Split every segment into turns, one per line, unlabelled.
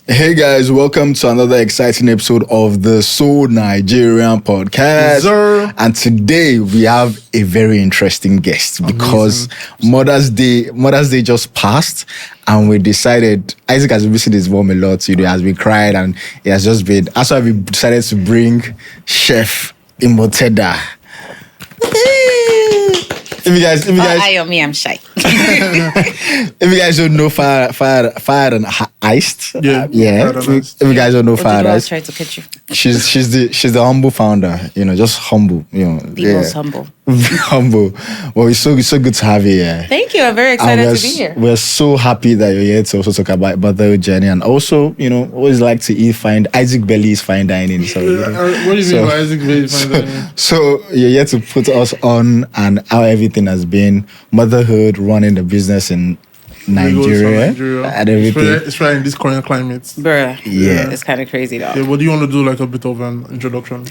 Hey guys, welcome to another exciting episode of the So Nigerian podcast.
Sir.
And today we have a very interesting guest because Mother's Day just passed, and we decided Isaac has been missing his mom a lot. He has been crying, and it has just been. That's why we decided to bring Chef Imoteda. If you guys,
I'm shy.
if you guys don't know Fire and Iced,
Yeah.
If you guys don't know Fire and Iced,
Try to catch you.
she's the humble founder. Just humble.
The most humble.
Humble. Well, it's so good to have you here.
Thank you. I'm very excited to be here.
We're so happy that you're here to also talk about motherhood journey, and also always like to eat fine. Isaac Belly is fine dining. So
What do you mean by Isaac Belly is fine dining?
So you're here to put us on and how everything has been motherhood, running the business in Nigeria and everything.
It's right in this current climate.
Bruh.
Yeah.
It's kind of crazy, though.
Yeah, what do you want to do, like a bit of an introduction?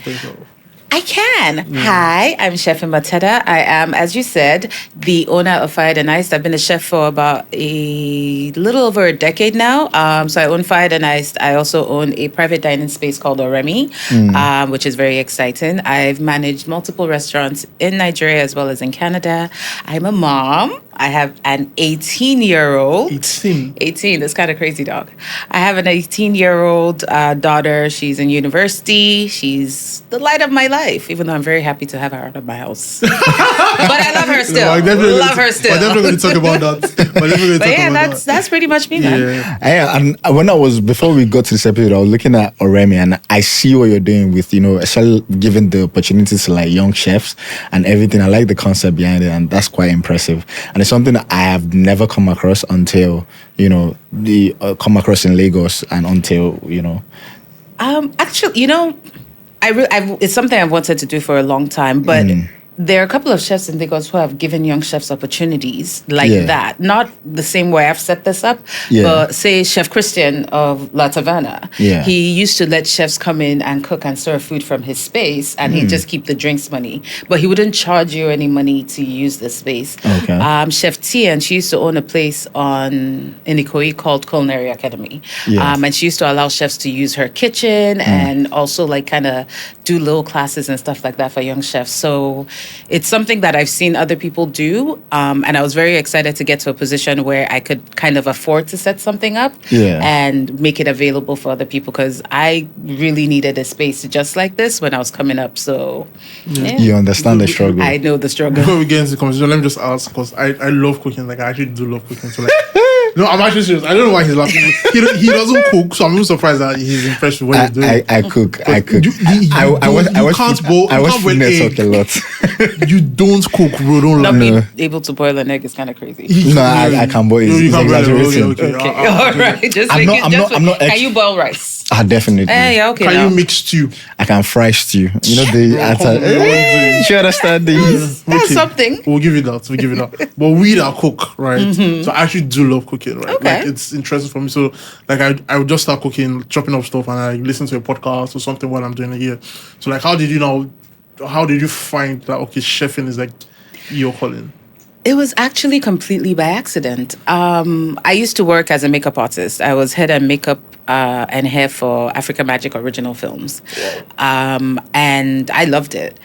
I can. Hi, I'm Chef Imoteda. I am, as you said, the owner of Fire and Iced. I've been a chef for about a little over a decade now. So I own Fire and Iced. I also own a private dining space called Oremi, which is very exciting. I've managed multiple restaurants in Nigeria as well as in Canada. I'm a mom. I have an 18-year-old. 18. That's kind of crazy, dog. I have an 18-year-old daughter. She's in university. She's the light of my life, even though I'm very happy to have her out of my house. But I love her still.
We're definitely going to talk about that.
That's pretty much me, man.
Yeah, and before we got to this episode, I was looking at Oremi, and I see what you're doing with, especially giving the opportunities to like young chefs and everything. I like the concept behind it, and that's quite impressive. And it's something that I have never come across until, come across in Lagos and until,
Actually, it's something I've wanted to do for a long time, but there are a couple of chefs in Lagos who have given young chefs opportunities like that. Not the same way I've set this up, but say Chef Christian of La Taverna.
Yeah.
He used to let chefs come in and cook and serve food from his space, and he'd just keep the drinks money. But he wouldn't charge you any money to use the space.
Okay.
Chef T, and she used to own a place in Ikoyi called Culinary Academy.
Yeah.
And she used to allow chefs to use her kitchen and also like kind of do little classes and stuff like that for young chefs. So it's something that I've seen other people do. And I was very excited to get to a position where I could kind of afford to set something up and make it available for other people, because I really needed a space just like this when I was coming up. So
You understand the struggle.
I know the struggle.
Before we get into the conversation, let me just ask, because I love cooking. Like, I actually do love cooking. So, like, no, I'm actually serious. I don't know why he's laughing. He doesn't cook, so I'm even surprised that he's impressed with what he's doing.
I cook.
I
watch food network a lot.
You don't cook, bro. Don't
Not
lie.
being able to boil an egg is kind of crazy.
No, I can boil.
No, you
It's
can't boil it.
exaggerating.
Okay.
All right, just
I'm
make
not-
it.
I'm not
Can you boil rice?
Definitely.
Yeah, okay.
Can
now.
you mix stew?
I can fry stew. You understand this?
That's something.
We'll give you that. But we that cook, right? So I actually do love cooking, right?
Okay.
Like, it's interesting for me. So like I would just start cooking, chopping up stuff, and I listen to a podcast or something while I'm doing it here. So like, how did you find that chefing is like your calling?
It was actually completely by accident. I used to work as a makeup artist. I was head and makeup and hair for Africa Magic original films. And I loved it.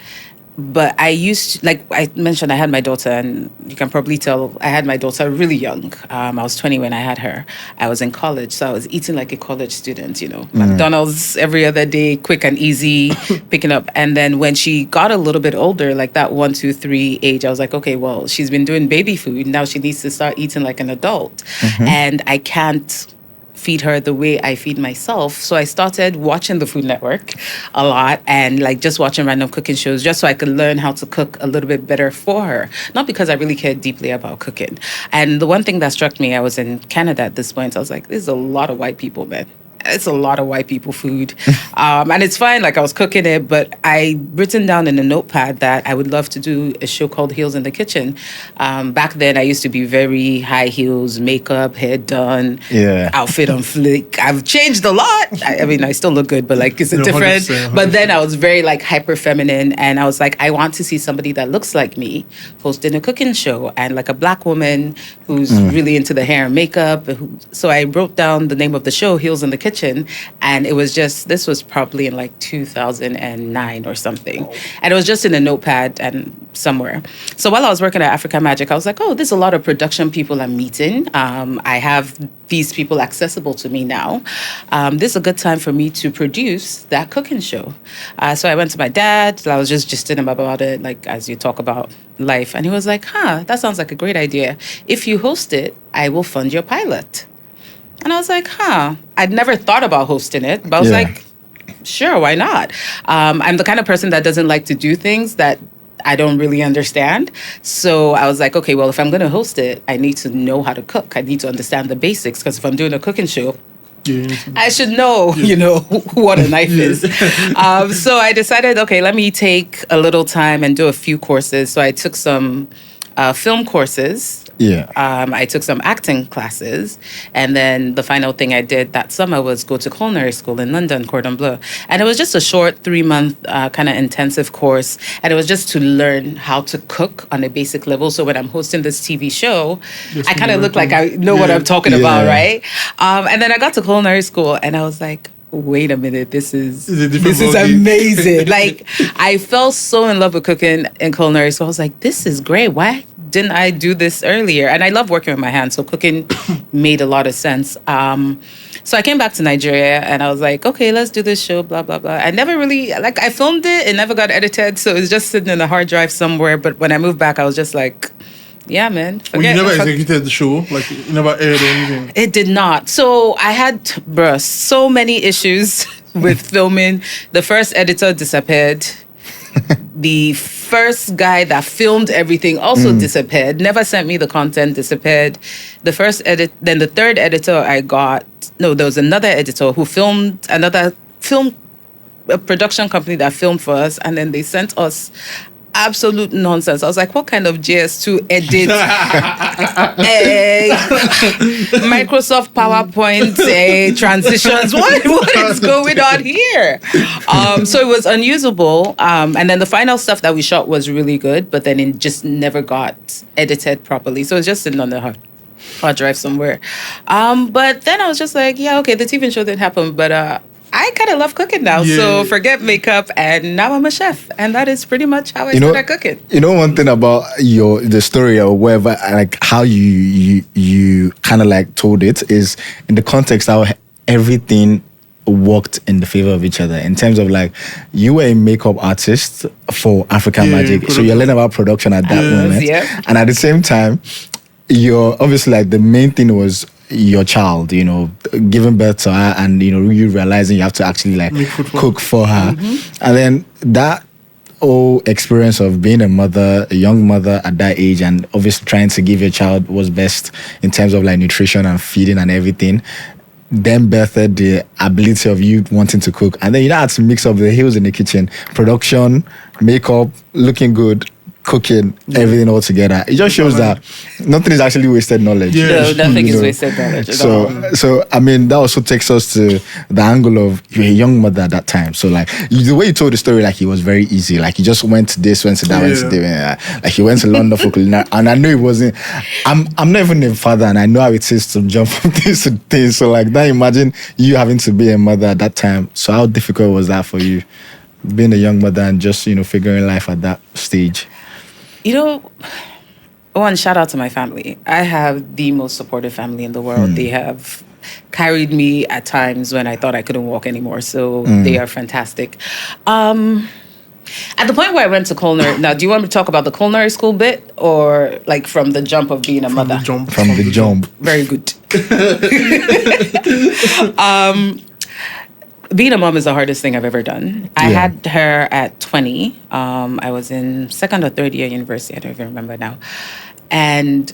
But I used to, like I mentioned, I had my daughter, and you can probably tell I had my daughter really young. I was 20 when I had her. I was in college, so I was eating like a college student, McDonald's every other day, quick and easy, picking up. And then when she got a little bit older, like that 1, 2, 3 age, I was like, okay, well, she's been doing baby food. Now she needs to start eating like an adult. And I can't feed her the way I feed myself. So I started watching the Food Network a lot and like just watching random cooking shows just so I could learn how to cook a little bit better for her. Not because I really cared deeply about cooking. And the one thing that struck me, I was in Canada at this point, I was like, there's a lot of white people, man. It's a lot of white people food. And it's fine, like I was cooking it, but I written down in a notepad that I would love to do a show called Heels in the Kitchen. Back then, I used to be very high heels, makeup, hair done, outfit on flick. I've changed a lot. I mean, I still look good, but like it's a different.
100%.
But then I was very like hyper feminine, and I was like, I want to see somebody that looks like me hosting a cooking show, and like a black woman who's really into the hair and makeup. So I wrote down the name of the show, Heels in the Kitchen. kitchen, and this was probably in like 2009 or something. And it was just in a notepad and somewhere. So while I was working at Africa Magic, I was like, oh, there's a lot of production people I'm meeting. I have these people accessible to me now. This is a good time for me to produce that cooking show. So I went to my dad. I was just gisting him about it, like as you talk about life. And he was like, that sounds like a great idea. If you host it, I will fund your pilot. And I was like, I'd never thought about hosting it, but I was like, sure, why not? I'm the kind of person that doesn't like to do things that I don't really understand. So I was like, okay, well, if I'm going to host it, I need to know how to cook. I need to understand the basics, because if I'm doing a cooking show, I should know, what a knife is. So I decided, okay, let me take a little time and do a few courses. So I took some film courses. I took some acting classes. And then the final thing I did that summer was go to culinary school in London, Cordon Bleu. And it was just a short 3-month kind of intensive course. And it was just to learn how to cook on a basic level. So when I'm hosting this TV show, I kind of look like I know what I'm talking about, right? And then I got to culinary school and I was like, wait a minute, this is amazing. Like, I fell so in love with cooking in culinary. So I was like, this is great. Why didn't I do this earlier? And I love working with my hands, so cooking made a lot of sense. So I came back to Nigeria and I was like, okay, let's do this show, blah, blah, blah. I never really, I filmed it never got edited, so it was just sitting in a hard drive somewhere. But when I moved back, I was just like, yeah, man.
You never executed the show? Like, you never aired anything?
It did not. So I had, so many issues with filming. The first editor disappeared. The first guy that filmed everything also disappeared. Never sent me the content, disappeared. The third editor I got, there was another editor who filmed a production company that filmed for us, and then they sent us absolute nonsense. I was like, what kind of JS2 edit? Microsoft PowerPoint transitions. What is going on here? So it was unusable. And then the final stuff that we shot was really good, but then it just never got edited properly. So it's just sitting on the hard drive somewhere. But then I was just like, yeah, okay, the TV show didn't happen, but I kind of love cooking now, so forget makeup, and now I'm a chef, and that is pretty much how I started cooking.
One thing about the story or whatever, like how you kind of like told it, is in the context how everything worked in the favor of each other. In terms of like, you were a makeup artist for African Magic, so you're learning about production at that moment, and at the same time, you're obviously like the main thing was your child, giving birth to her, and you realizing you have to actually like cook for her. And then that whole experience of being a young mother at that age, and obviously trying to give your child what's best in terms of like nutrition and feeding and everything, then birthed the ability of you wanting to cook. And then you had to mix up the heels in the kitchen, production, makeup, looking good, cooking, everything all together. It just shows that nothing is actually wasted knowledge.
No, nothing is wasted knowledge at all.
So I mean, that also takes us to the angle of you're a young mother at that time. So like the way you told the story, like it was very easy. Like you just went to this, went to that, went to this. Like you went to London for culinary, and I know it wasn't. I'm not even a father, and I know how it is to jump from this to this. So like now, imagine you having to be a mother at that time. So how difficult was that for you, being a young mother and just figuring life at that stage?
One, shout out to my family. I have the most supportive family in the world. They have carried me at times when I thought I couldn't walk anymore. So they are fantastic. At the point where I went to culinary, now, do you want me to talk about the culinary school bit, or like from the jump of being a mother?
From the jump.
Very good. Being a mom is the hardest thing I've ever done. I had her at 20. I was in second or third year university. I don't even remember now. And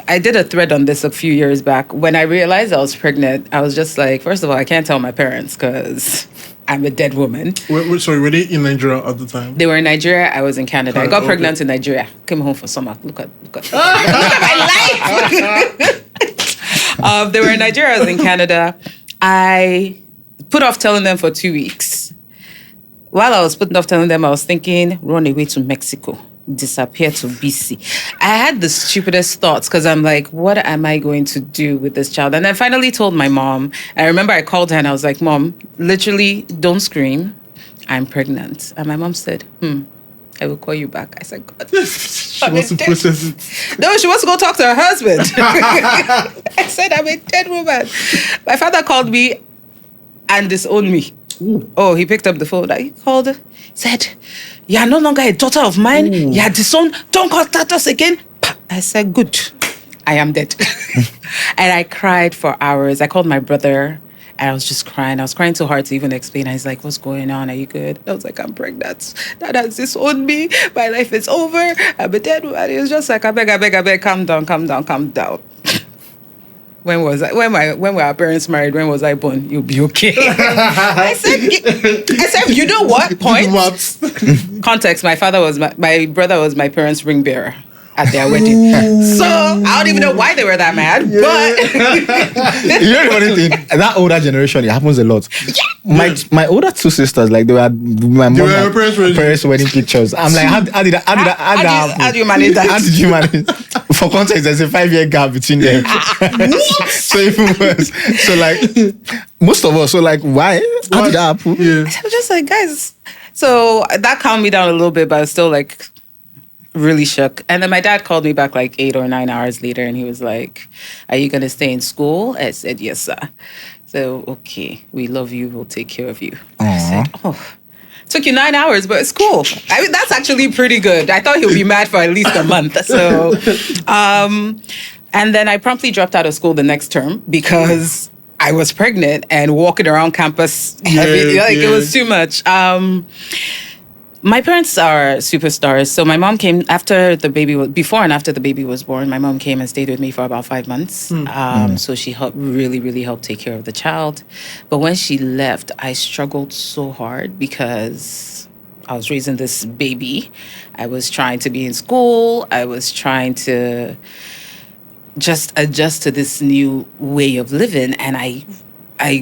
I did a thread on this a few years back. When I realized I was pregnant, I was just like, first of all, I can't tell my parents because I'm a dead woman.
Sorry, were they in Nigeria at the time?
They were in Nigeria. I was in Canada. I got pregnant in Nigeria. Came home for summer. Look at my life. They were in Nigeria. I was in Canada. I put off telling them for 2 weeks. While I was putting off telling them, I was thinking, run away to Mexico. disappear to BC. I had the stupidest thoughts because I'm like, what am I going to do with this child? And I finally told my mom. I remember I called her and I was like, Mom, literally, don't scream. I'm pregnant. And my mom said, I will call you back. I said, God.
She wants to process it.
No, she wants to go talk to her husband. I said, I'm a dead woman. My father called me and disowned me.
Ooh.
Oh, he picked up the phone. He called, said, you are no longer a daughter of mine.
Ooh.
You are disowned. Don't contact us again. I said, good. I am dead. And I cried for hours. I called my brother. And I was just crying. I was crying too hard to even explain. I was like, what's going on? Are you good? I was like, I'm pregnant. Dad has disowned me. My life is over. I'm a dead woman. He was just like, I beg, calm down. When was I? When were our parents married? When was I born? You'll be okay. I said, you know what? Point. Context. My brother was my parents' ring bearer at their wedding.
Ooh.
So I don't even know why they were that mad, but
You know the funny thing? That older generation, it happens a lot. My older two sisters, like they were my mom
were
parents' wedding pictures. I'm like, how did
how do you manage that?
How did you manage? For context, there's a 5-year gap between them. So even worse. So like most of us, so like why? How did that happen?
Yeah.
I'm just like, guys. So that calmed me down a little bit, but I was still like really shook. And then my dad called me back like 8 or 9 hours later and he was like, are you going to stay in school? I said, yes, sir. So, okay, we love you. We'll take care of you. I said, oh, took you 9 hours, but it's cool. I mean, that's actually pretty good. I thought he'll be mad for at least a month. So, and then I promptly dropped out of school the next term because I was pregnant and walking around campus heavy. It was too much. My parents are superstars. So my mom came before and after the baby was born. My mom came and stayed with me for about 5 months. So she really helped take care of the child. But when she left, I struggled so hard because I was raising this baby. I was trying to be in school. I was trying to just adjust to this new way of living. And I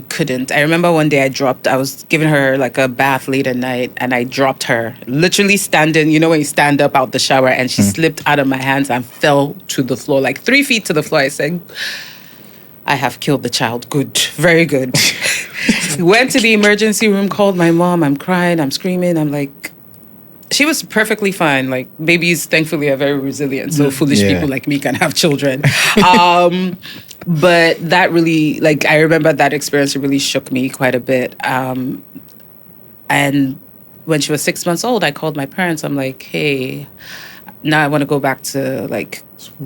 couldn't. I remember one day I was giving her like a bath late at night and I dropped her, literally standing, you know when you stand up out the shower, and she slipped out of my hands and fell to the floor, like 3 feet to the floor. I said, I have killed the child. Good. Very good. Went to the emergency room, called my mom. I'm crying, I'm screaming. I'm like, she was perfectly fine. Like, babies, thankfully, are very resilient. So foolish people like me can have children. But that really, like, I remember that experience really shook me quite a bit. And when she was 6 months old, I called my parents. I'm like, hey, now I want to go back to, like,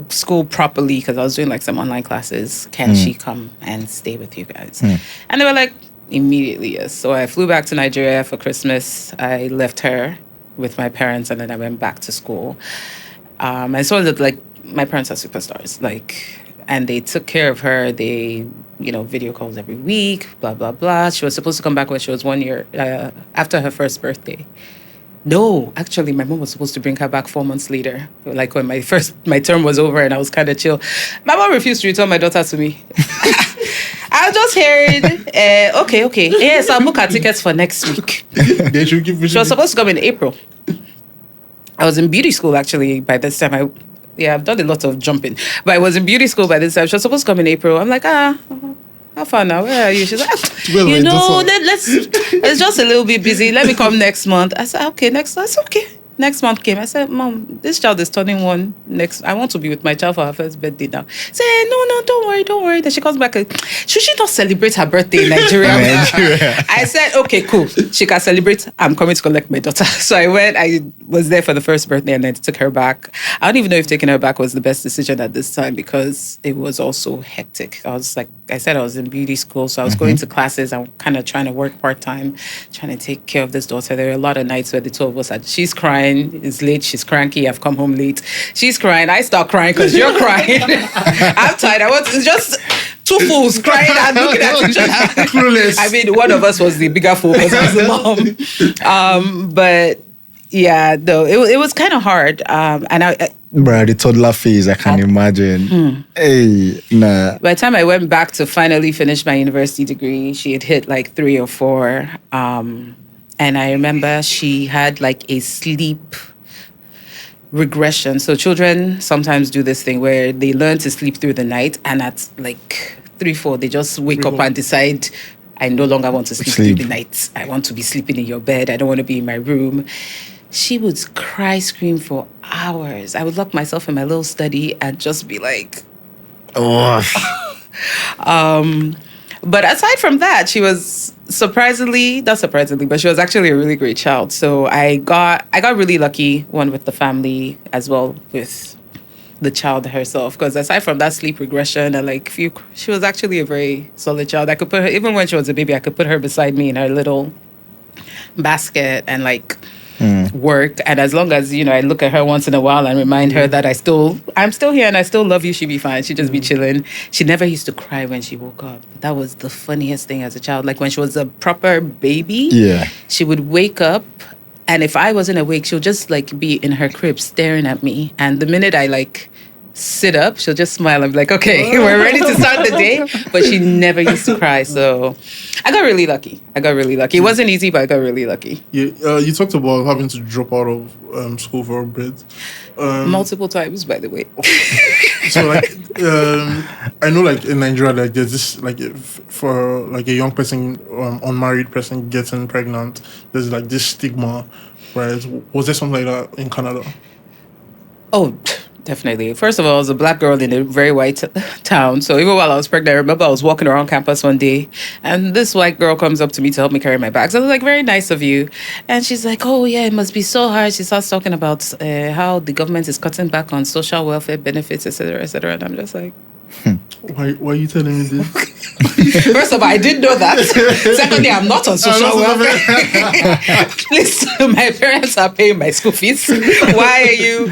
school properly because I was doing, like, some online classes. Can she come and stay with you guys? And they were like, immediately, yes. So I flew back to Nigeria for Christmas. I left her with my parents, and then I went back to school. And so that, like, my parents are superstars, like, and they took care of her. They, video calls every week, blah, blah, blah. She was supposed to come back when she was 1 year, after her first birthday. No, actually, my mom was supposed to bring her back 4 months later, like when my term was over and I was kind of chill. My mom refused to return my daughter to me. I was just hearing, okay. Yes, I'll book her tickets for next week. She was supposed to come in April. I was in beauty school, actually, by this time. I've done a lot of jumping. But I was in beauty school by this time. She was supposed to come in April. I'm like, how far now? Where are you? She's like, it's just a little bit busy. Let me come next month. I said, okay, that's okay. Next month came. I said, Mom, this child is turning 1 next. I want to be with my child for her first birthday now. She said, no, don't worry. Then she comes back. Should she not celebrate her birthday in Nigeria? I said, okay, cool. She can celebrate. I'm coming to collect my daughter. So I went. I was there for the first birthday and then took her back. I don't even know if taking her back was the best decision at this time because it was also hectic. I was like, I said, I was in beauty school. So I was going to classes. I'm kind of trying to work part-time, trying to take care of this daughter. There were a lot of nights where the two of us had, she's crying. It's late. She's cranky. I've come home late. She's crying. I start crying because you're crying. I'm tired. It's just two fools crying and looking at each other. Clueless. I mean, one of us was the bigger fool because I was the mom. But yeah, though it was kind of hard. And
Bro, the toddler phase, I can imagine. Hey, nah.
By the time I went back to finally finish my university degree, she had hit like 3 or 4. And I remember she had like a sleep regression. So children sometimes do this thing where they learn to sleep through the night, and at like 3, 4, they just wake up and decide, I no longer want to sleep through the night. I want to be sleeping in your bed. I don't want to be in my room. She would cry, scream for hours. I would lock myself in my little study and just be like,
Oh,
but aside from that, she was not surprisingly, but she was actually a really great child. So I got really lucky, one with the family as well with the child herself. Because aside from that sleep regression and like she was actually a very solid child. I could put her, even when she was a baby, I could put her beside me in her little basket and like work. And as long as, I look at her once in a while and remind her that I'm still here and I still love you, she'd be fine. She'd just be chilling. She never used to cry when she woke up. That was the funniest thing as a child. Like when she was a proper baby, she would wake up, and if I wasn't awake, she'll just like be in her crib staring at me. And the minute I like sit up, she'll just smile and be like, okay, we're ready to start the day. But she never used to cry. So I got really lucky. It wasn't easy, but I got really lucky.
You talked about having to drop out of school for a bit.
Multiple times, by the way.
So like, I know like in Nigeria, like there's this, like for like a young person, unmarried person getting pregnant, there's like this stigma, right? Was there something like that in Canada?
Oh, definitely. First of all, I was a black girl in a very white town. So even while I was pregnant, I remember I was walking around campus one day and this white girl comes up to me to help me carry my bags. I was like, very nice of you. And she's like, oh yeah, it must be so hard. She starts talking about how the government is cutting back on social welfare benefits, etc., etc. And I'm just like,
Why are you telling me this?
First of all, I didn't know that. Secondly, I'm not on social welfare. Listen, my parents are paying my school fees. Why are you?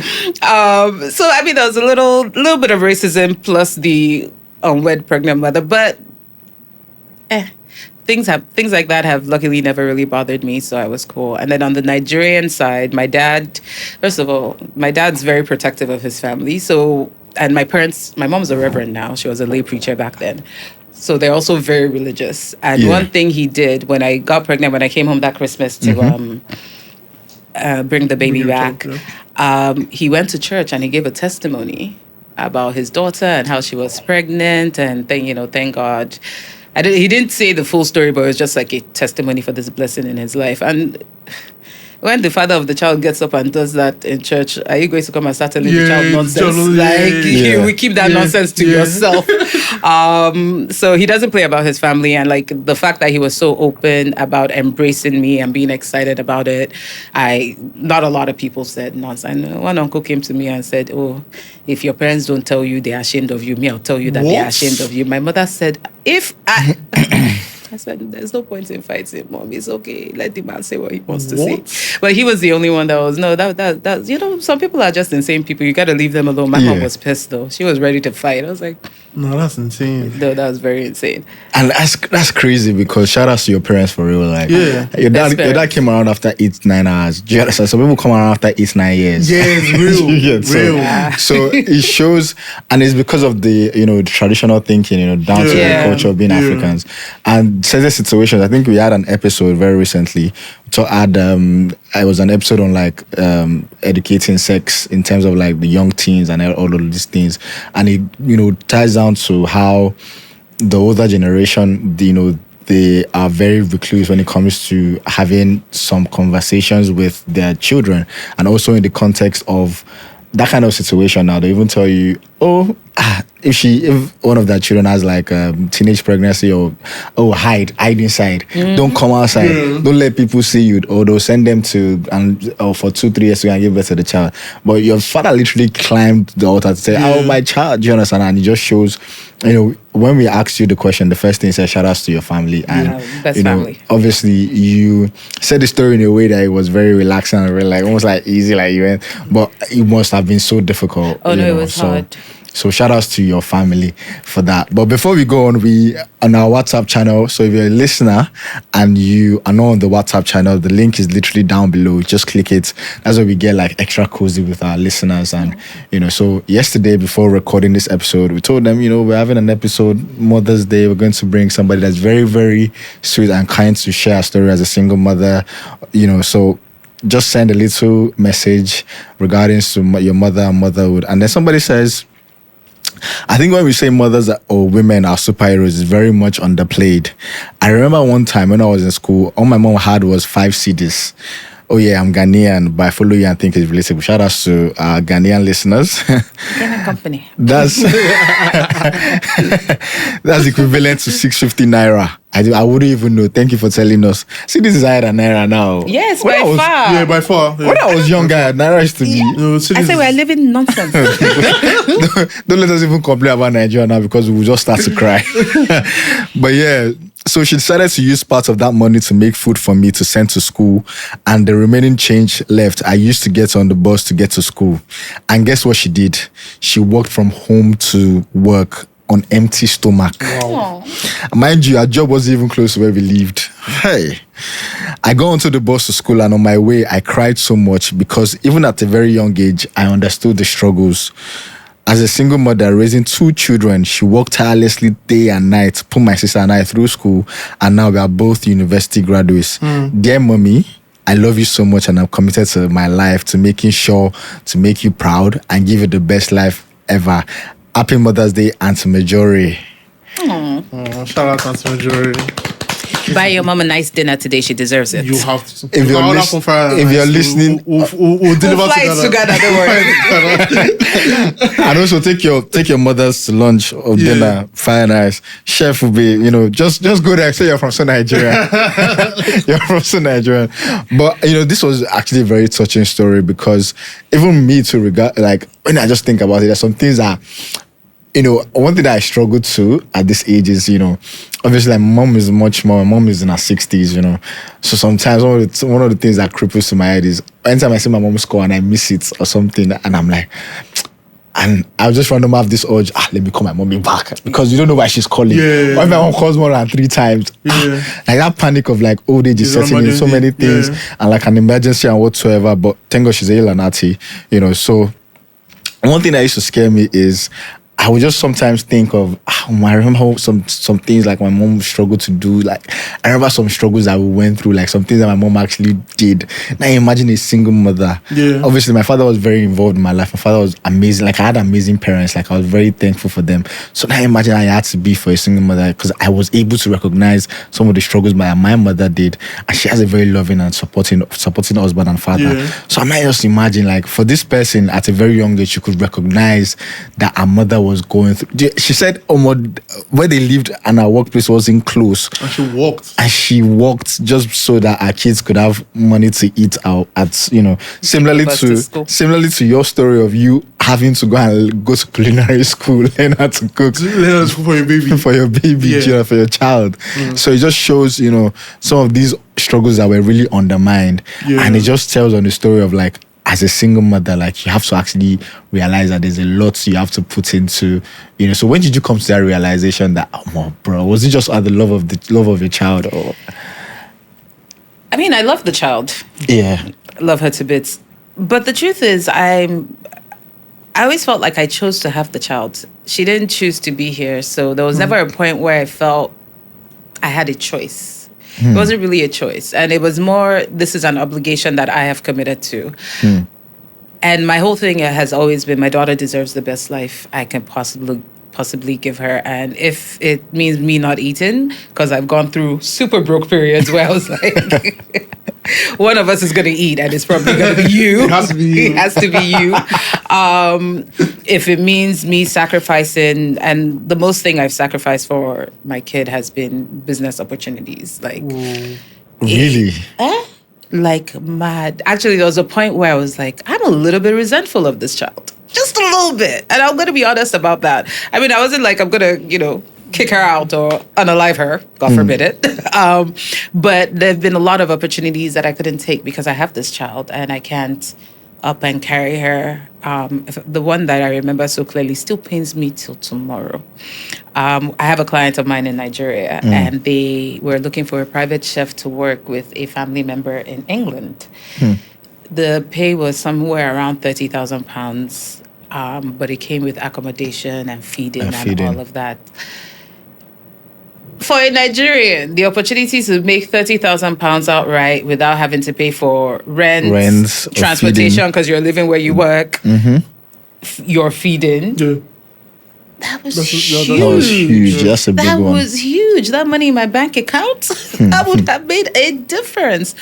So I mean, there was a little bit of racism plus the unwed pregnant mother, but things like that have luckily never really bothered me, so I was cool. And then on the Nigerian side, my dad's very protective of his family, so. And my mom's a reverend now. She was a lay preacher back then. So they're also very religious. And one thing he did when I got pregnant, when I came home that Christmas to bring the baby back, he went to church and he gave a testimony about his daughter and how she was pregnant. And thank God. He didn't say the full story, but it was just like a testimony for this blessing in his life. And when the father of the child gets up and does that in church, are you going to come and start telling the child nonsense? We keep that nonsense to yourself. So he doesn't play about his family, and like the fact that he was so open about embracing me and being excited about it, not a lot of people said nonsense. One uncle came to me and said, "Oh, if your parents don't tell you they're ashamed of you, me, I'll tell you that they're ashamed of you." My mother said, I said, there's no point in fighting, Mom. It's okay. Let the man say what he wants to say. But he was the only one that was, some people are just insane people. You got to leave them alone. My mom was pissed, though. She was ready to fight. I was like...
No, that's insane.
No, that was very insane.
And that's crazy because shout out to your parents for real. Like, your dad came around after 8-9 hours. Do you understand? Some people come around after 8-9 years.
Yeah, it's real.
Real. So it shows, and it's because of the, the traditional thinking, down to the culture of being Africans. And certain situations, I think we had an episode very recently to add, it was an episode on like educating sex in terms of like the young teens and all of these things. And it, ties down to how the older generation, they are very recluse when it comes to having some conversations with their children, and also in the context of that kind of situation. Now they even tell you, if one of their children has like a teenage pregnancy, or hide inside, don't come outside, don't let people see you, or they'll send them to for 2-3 years to go and give birth to the child. But your father literally climbed the altar to say, "Oh, my child," do you understand? And it just shows, when we asked you the question, the first thing you said, shout outs to your family. And
best family.
Obviously you said the story in a way that it was very relaxing and very like almost like easy, like you went, but it must have been so difficult.
It was hard.
So shout outs to your family for that. But before we go on, we on our WhatsApp channel. So if you're a listener and you are not on the WhatsApp channel, the link is literally down below. Just click it. That's where we get like extra cozy with our listeners. And so yesterday before recording this episode, we told them, we're having an episode Mother's Day. We're going to bring somebody that's very, very sweet and kind to share a story as a single mother. So just send a little message regarding your mother and motherhood. And then somebody says, I think when we say mothers or women are superheroes, it's very much underplayed. I remember one time when I was in school, all my mom had was 5 CDs. Oh yeah, I'm Ghanaian, but I follow you and think it's relatable. Shout out to our Ghanaian listeners.
Ghanaian company.
That's that's equivalent to 650 naira. I wouldn't even know. Thank you for telling us. See, this is higher than naira now.
Yes,
When
by
I was-
far.
Yeah, by far. Yeah.
When I was younger, naira used to be.
No, see,
I
this
say
is-
we're living nonsense.
Don't let us even complain about Nigeria now because we will just start to cry. But yeah, so she decided to use part of that money to make food for me to send to school, and the remaining change left, I used to get on the bus to get to school. And guess what she did? She walked from home to work on empty stomach.
Aw.
Mind you, our job wasn't even close to where we lived. Hey, I got onto the bus to school, and on my way, I cried so much because even at a very young age, I understood the struggles. As a single mother raising 2 children, she worked tirelessly day and night, put my sister and I through school, and now we are both university graduates. Dear mommy, I love you so much, and I'm committed to my life, to making sure to make you proud and give you the best life ever. Happy Mother's Day, Auntie Majori.
Oh, shout out Auntie Majori.
Buy your mom a nice dinner today. She deserves it.
You have to.
If you're
Order
lis-
from Fire
if you're
Nice.
listening-
we'll
We'll
deliver
fly it together, don't worry.
And also take your mothers to lunch or
Yeah.
dinner. Fire nice. Chef will be, just go there and say you're from South Nigeria. You're from South Nigeria. But this was actually a very touching story because even me to regard, like when I just think about it, there's some things that one thing that I struggled to at this age is, obviously my mom is much more. My mom is in her 60s, So sometimes one of the things that cripples to my head is anytime I see my mom's call and I miss it or something, and I'm like, and I'll just randomly have this urge, let me call my mommy back because you don't know why she's calling.
Yeah.
Or if my mom calls more than 3 times,
Yeah.
like that panic of like old age is
It's
setting in so many
emergency,
things
yeah.
and like an emergency and whatsoever. But thank God she's a Ilanati, So one thing that used to scare me is I would just sometimes think of, I remember how some things like my mom struggled to do. Like, I remember some struggles that we went through, like some things that my mom actually did. Now imagine a single mother.
Yeah.
Obviously, my father was very involved in my life. My father was amazing. Like, I had amazing parents. Like, I was very thankful for them. So now imagine I had to be for a single mother because I was able to recognize some of the struggles my mother did. And she has a very loving and supporting husband and father.
Yeah.
So I might just imagine, like, for this person at a very young age, she could recognize that her mother was going through. She said, where they lived and her workplace wasn't close.
And she walked.
And she walked just so that our kids could have money to eat out at, similarly
Bus to school.
to your story of you having to go to culinary school, learn how to cook
Let us cook for your baby.
for your baby,
Yeah.
for your child. So it just shows, some of these struggles that were really undermined.
Yeah.
And it just tells on the story of like, as a single mother, like you have to actually realize that there's a lot you have to put into, So when did you come to that realization that, bro, was it just the love of your child, or?
I mean, I love the child.
Yeah.
Love her to bits. But the truth is, I always felt like I chose to have the child. She didn't choose to be here. So there was never a point where I felt I had a choice. It wasn't really a choice. And it was more, this is an obligation that I have committed to. And my whole thing has always been, my daughter deserves the best life I can possibly give her. And if it means me not eating, because I've gone through super broke periods where I was like, one of us is going to eat and it's probably going to be you.
It has to be you.
It has to be you. If it means me sacrificing, and the most thing I've sacrificed for my kid has been business opportunities. Like,
Really?
like mad. Actually, there was a point where I was like, I'm a little bit resentful of this child. Just a little bit. And I'm going to be honest about that. I mean, I wasn't like, I'm going to, kick her out or unalive her, God forbid it. But there have been a lot of opportunities that I couldn't take because I have this child and I can't up and carry her. The one that I remember so clearly still pains me till tomorrow. I have a client of mine in Nigeria and they were looking for a private chef to work with a family member in England. The pay was somewhere around £30,000, but it came with accommodation and feeding and all of that. for a Nigerian, the opportunity to make £30,000 outright without having to pay for rents, transportation because you're living where you work, you're feeding.
Yeah.
That was
That's-
huge.
yeah,
That was huge. That's a big
That
one.
was huge. That money in my bank account, that would have made a difference.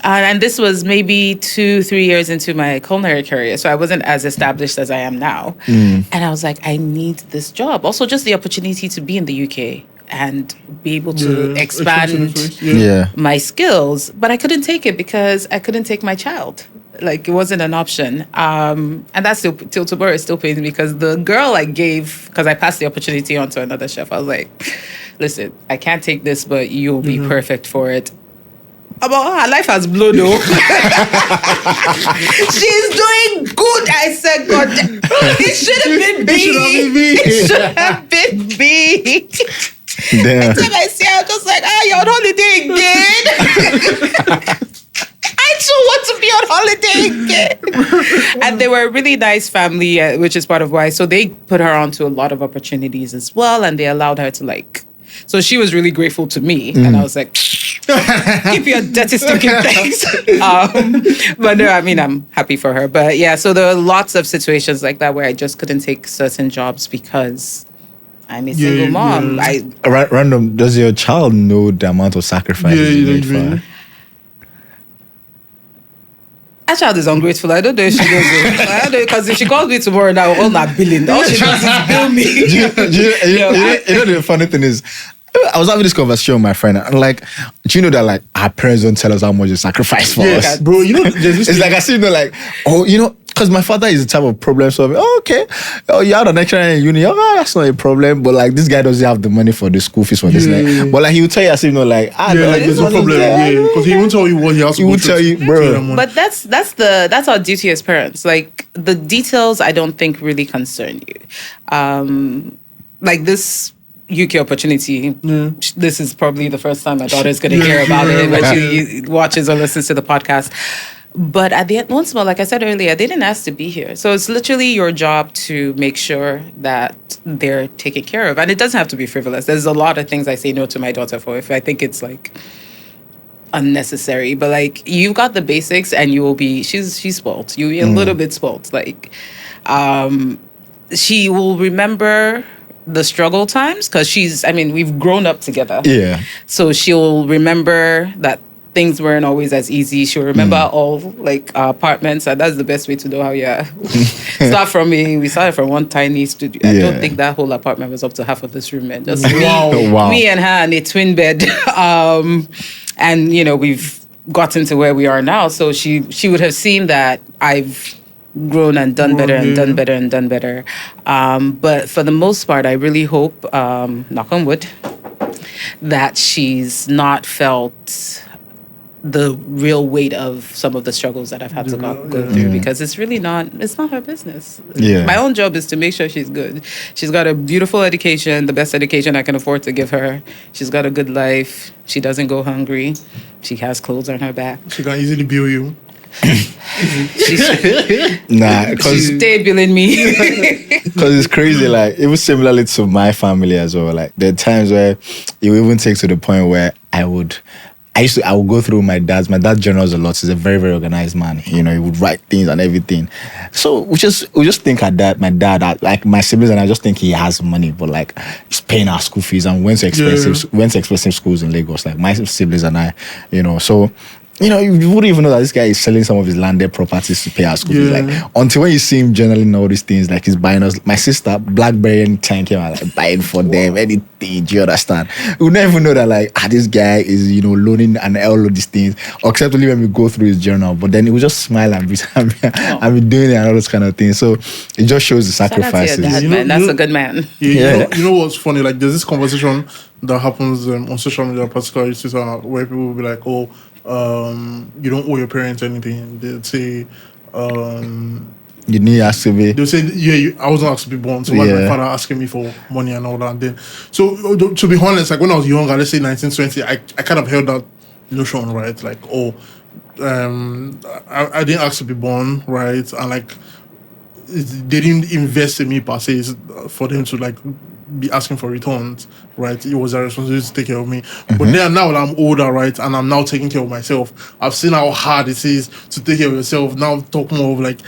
And this was maybe 2-3 years into my culinary career. So I wasn't as established as I am now. And I was like, I need this job. Also, just the opportunity to be in the UK and be able to expand
Yeah.
my skills. But I couldn't take it because I couldn't take my child. Like, it wasn't an option. And that's still, till tomorrow, it still pains me because the girl I gave, because I passed the opportunity on to another chef, I was like, listen, I can't take this, but you'll be perfect for it. About her life has blown though. She's doing good. I said, God, it should have been me. It should have been me.
Damn.
Every time I see her, I'm just like, you're on holiday again. I too want to be on holiday again. And they were a really nice family, which is part of why. So they put her onto a lot of opportunities as well, and they allowed her to so she was really grateful to me, and I was like, keep your dirty stinking things. But no, I mean, I'm happy for her. But yeah, so there are lots of situations like that where I just couldn't take certain jobs because I'm a single mom.
yeah.
Random, does your child know the amount of sacrifices you made for her?
That child is ungrateful. I don't know if she knows it. I don't know, because if she calls me tomorrow now, all not billing. All she does is bill me.
You know the funny thing is, I was having this conversation with my friend, and like, do you know that like our parents don't tell us how much they sacrifice for us?
Bro, you know, there's this
It's like I see, like, oh, because my father is the type of problem solver. Oh, okay. Oh, you had an extra in uni. Oh, that's not a problem. But like, this guy doesn't have the money for the school fees for this. Like, but like, he will tell you as if, like,
there's no problem. Yeah, because he won't tell you what he has to
He
go
will
through
tell you,
to
bro.
get that money.
But that's our duty as parents. Like, the details, I don't think really concern you. Like this UK opportunity. This is probably the first time my daughter's going to hear about it when she watches or listens to the podcast. But at the end, once more, like I said earlier, they didn't ask to be here. So it's literally your job to make sure that they're taken care of. And it doesn't have to be frivolous. There's a lot of things I say no to my daughter for if I think it's like unnecessary. But like, you've got the basics and you will be, she's spoiled. You'll be a little bit spoiled. Like, she will remember the struggle times because we've grown up together.
Yeah.
So she'll remember that things weren't always as easy. She'll remember all like our apartments, and that's the best way to know how we started from one tiny studio. I don't think that whole apartment was up to half of this room, and just me and her and a twin bed. And we've gotten to where we are now. So she would have seen that I've grown and done better and done better and done better. But for the most part, I really hope, knock on wood, that she's not felt the real weight of some of the struggles that I've had to go through, because it's not her business.
Yeah.
My own job is to make sure she's good. She's got a beautiful education, the best education I can afford to give her. She's got a good life. She doesn't go hungry. She has clothes on her back.
She can easily bill you.
Because
Stay billing me.
it's crazy. Like, it was similarly to my family as well. Like, there are times where it would even take to the point where I would go through my dad's journals a lot. He's a very, very organized man. He would write things and everything. So we just think my dad, like my siblings and I just think he has money, but like he's paying our school fees and went to expensive schools in Lagos. Like my siblings and I, so. You wouldn't even know that this guy is selling some of his landed properties to pay our school fees. Like, until when you see him journaling all these things, like he's buying us, my sister, BlackBerry and tank him, like buying for them, anything. Do you understand? We would never even know that, like, this guy is, loaning and all of these things, except only when we go through his journal. But then he would just smile and be doing it and all those kind of things. So it just shows the sacrifices.
Shout out to your dad, man. That's a good man.
You know what's funny? Like, there's this conversation that happens on social media, particularly Twitter, where people will be like, oh, you don't owe your parents anything. They'd say,
you need ask to be.
They'll say, I wasn't asked to be born, so why my father asking me for money and all that? And then, so to be honest, like when I was younger, let's say 1920, I kind of held that notion, right? Like, I didn't ask to be born, right? And like, they didn't invest in me per se for them to like be asking for returns, right? It was a responsibility to take care of me. But then now that I'm older, right, and I'm now taking care of myself, I've seen how hard it is to take care of yourself. Now talk more of like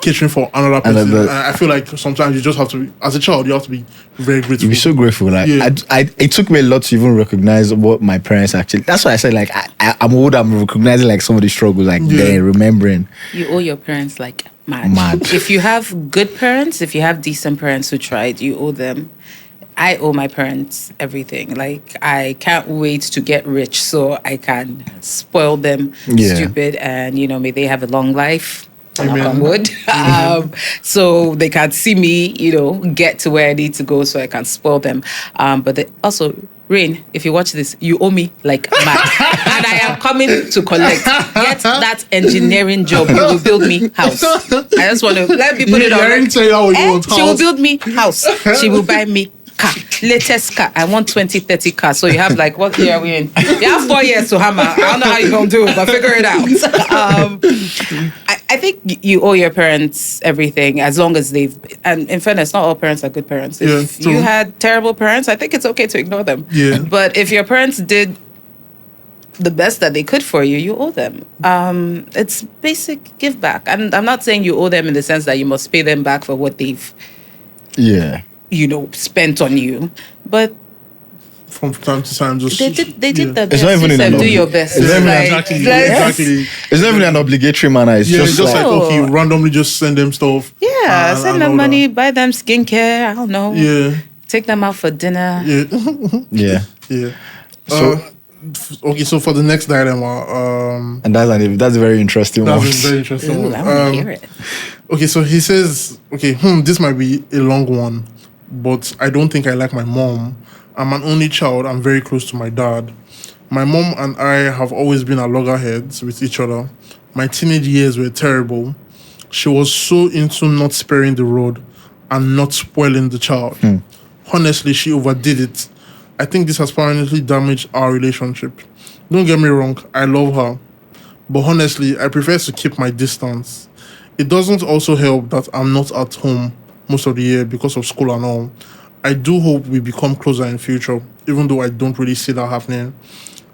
catering for another person. And I feel like sometimes you just have to, as a child, you have to be very grateful.
You be so grateful. Like it took me a lot to even recognize what my parents actually. That's why I said like I'm old. I'm recognizing like some of the struggles, like they're remembering.
You owe your parents like mad. If you have good parents, if you have decent parents who tried, you owe them. I owe my parents everything. Like, I can't wait to get rich so I can spoil them stupid, and may they have a long life. Knock on wood. So they can see me, get to where I need to go so I can spoil them. But also, Rain, if you watch this, you owe me like mad. And I am coming to collect. Get that engineering job. You will build me house. I just want to let me put it on. She will build me house. She will buy me car, latest car. I want 2030 car. So you have like, what year are we in? You have 4 years to hammer. I don't know how you're going to do it, but figure it out. I think you owe your parents everything as long as and in fairness, not all parents are good parents. If you had terrible parents, I think it's okay to ignore them. Yeah. But if your parents did the best that they could for you, you owe them. It's basic give back. And I'm not saying you owe them in the sense that you must pay them back for what they've spent on you. But
from time to time, just
they did the best.
It's not even
do your best.
Exactly.
It's not even an obligatory manner. It's just
like okay, randomly just send them stuff.
Yeah, send them money, buy them skincare. I don't know. Yeah, take them out for dinner.
Yeah. So. Okay, so for the next dilemma,
and that's a very interesting one.
That's a very interesting one.
I want to hear it.
Okay, so he says, this might be a long one, but I don't think I like my mom. I'm an only child. I'm very close to my dad. My mom and I have always been at loggerheads with each other. My teenage years were terrible. She was so into not sparing the rod and not spoiling the child. Honestly, she overdid it. I think this has permanently damaged our relationship. Don't get me wrong, I love her. But honestly, I prefer to keep my distance. It doesn't also help that I'm not at home most of the year because of school and all. I do hope we become closer in future, even though I don't really see that happening.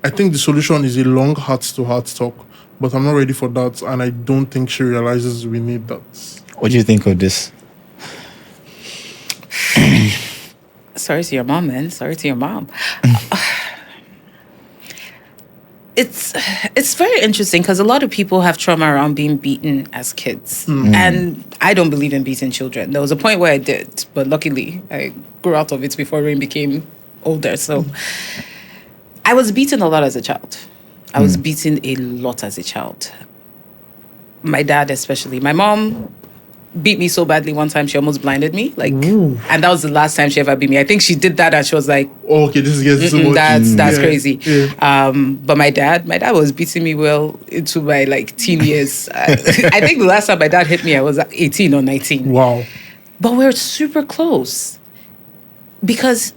I think the solution is a long heart-to-heart talk, but I'm not ready for that, and I don't think she realizes we need that.
What do you think of this?
Sorry to your mom, man. Sorry to your mom. It's very interesting because a lot of people have trauma around being beaten as kids. And I don't believe in beating children. There was a point where I did, but luckily I grew out of it before Rain became older. So I was beaten a lot as a child. I was beaten a lot as a child. My dad especially. My mom beat me so badly one time she almost blinded me, and that was the last time she ever beat me. I think she did that and she was like,
okay, this is getting too much.
That's crazy. But my dad was beating me well into my teen years. I think the last time my dad hit me I was 18 or 19.
Wow.
But we're super close because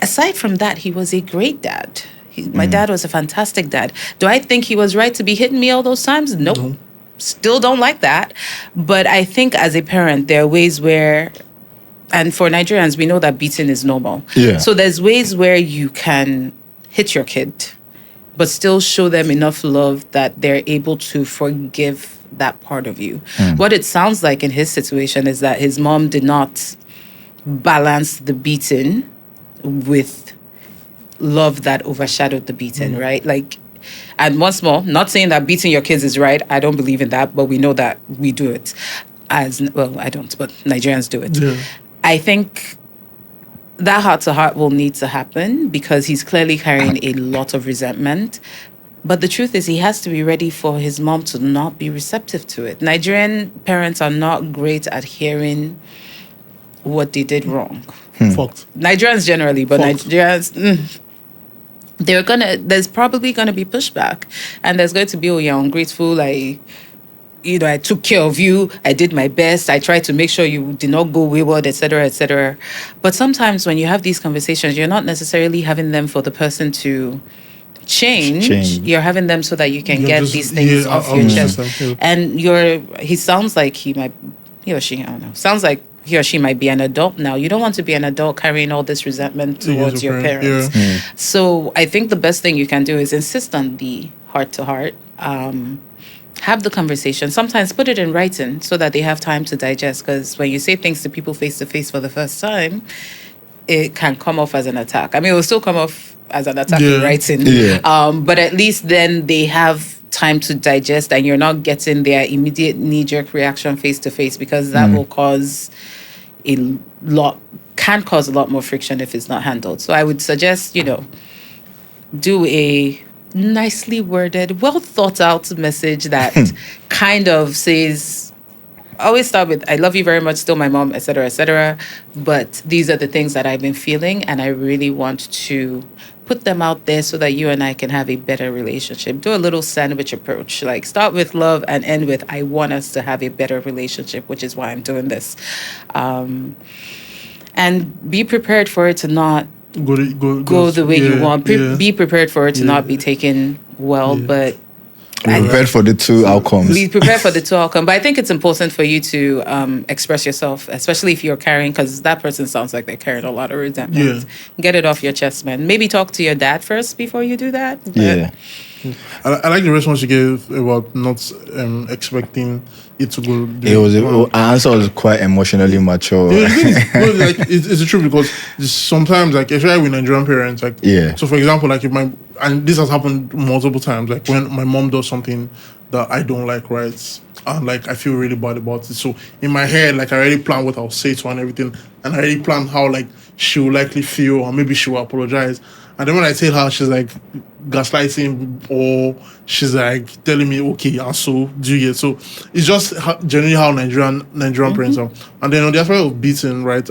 aside from that, he was a great dad. My dad was a fantastic dad. Do I think he was right to be hitting me all those times? Nope. No. Still don't like that. But I think as a parent, there are ways where, and for Nigerians, we know that beating is normal.
Yeah.
So there's ways where you can hit your kid, but still show them enough love that they're able to forgive that part of you. What it sounds like in his situation is that his mom did not balance the beating with love that overshadowed the beating, right? And once more, not saying that beating your kids is right. I don't believe in that, but we know that we do it. I don't, but Nigerians do it. Yeah. I think that heart-to-heart will need to happen because he's clearly carrying a lot of resentment. But the truth is he has to be ready for his mom to not be receptive to it. Nigerian parents are not great at hearing what they did wrong.
Fucked.
Nigerians generally, but Nigerians... there's probably gonna be pushback, and there's going to be, you're ungrateful. I took care of you. I did my best. I tried to make sure you did not go wayward, etc., etc. But sometimes when you have these conversations, you're not necessarily having them for the person to change. You're having them so that you can get these things off your chest. And he sounds like he or she, I don't know. Sounds like he or she might be an adult now. You don't want to be an adult carrying all this resentment towards your parents.
Yeah.
So I think the best thing you can do is insist on the heart-to-heart. Have the conversation. Sometimes put it in writing so that they have time to digest. Because when you say things to people face-to-face for the first time, it can come off as an attack. I mean, it will still come off as an attack in writing.
Yeah.
But at least then they have time to digest and you're not getting their immediate knee-jerk reaction face-to-face, because that will cause can cause a lot more friction if it's not handled. So I would suggest, do a nicely worded, well thought out message that kind of says, always start with, I love you very much, still my mom, etc., etc. But these are the things that I've been feeling, and I really want to put them out there so that you and I can have a better relationship. Do a little sandwich approach. Like, start with love and end with, I want us to have a better relationship, which is why I'm doing this. And be prepared for it to not go the way you want. Be prepared for it to not be taken well, but
Be prepared for the two outcomes.
Be prepared for the two outcomes. But I think it's important for you to express yourself, especially if you're carrying, because that person sounds like they're carrying a lot of resentment. Get it off your chest, man. Maybe talk to your dad first before you do that.
Yeah.
I like the response you gave about not expecting it to go.
Our answer was quite emotionally mature.
It's the truth, because sometimes, like, especially with Nigerian parents, like, so for example, like, if and this has happened multiple times, like when my mom does something that I don't like, right, and like I feel really bad about it. So in my head, like, I already plan what I'll say to her and everything, and I already plan how, like, she will likely feel, or maybe she will apologize. And then when I tell her, she's like gaslighting, or she's like telling me, okay, and so do you get? So it's just generally how Nigerian parents are. And then on the aspect of beating, right?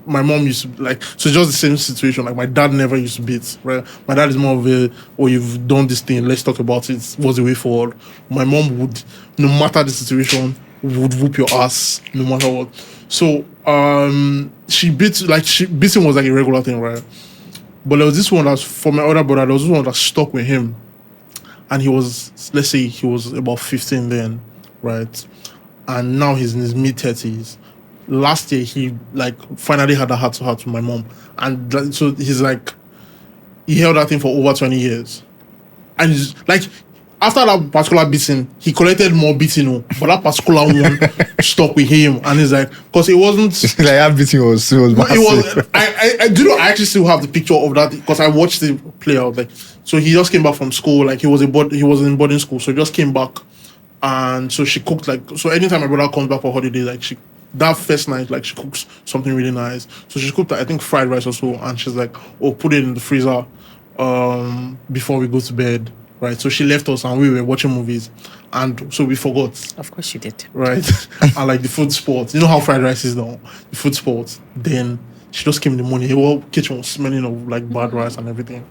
My mom used to, like, so it's just the same situation. Like, my dad never used to beat, right? My dad is more of a, oh, you've done this thing, let's talk about it. What's the way forward? My mom would, no matter the situation, would whoop your ass no matter what. So she beats, like, beating was like a regular thing, right? But there was this one that's for my other brother. There was this one that stuck with him, and he was, let's say, he was about 15 then, right? And now he's in his mid-30s. Last year, he, like, finally had a heart-to-heart with my mom, and so he's like, he held that thing for over 20 years, and he's like, after that particular beating, he collected more beating, but that particular one stuck with him, and he's like, because it wasn't
like, that beating was massive.
It was. I do know. I actually still have the picture of that, because I watched it play out. Like, so he just came back from school. Like, he was in boarding school, so he just came back, and so she cooked, like, so anytime my brother comes back for holiday, like, that first night, like, she cooks something really nice. So she cooked, I think, fried rice or so, and she's like, oh, put it in the freezer before we go to bed. Right, so she left us and we were watching movies, and so we forgot.
Of course you did.
Right, and like the food sport, you know how fried rice is now. The food sport. Then she just came in the morning. The whole kitchen was smelling of like bad rice and everything.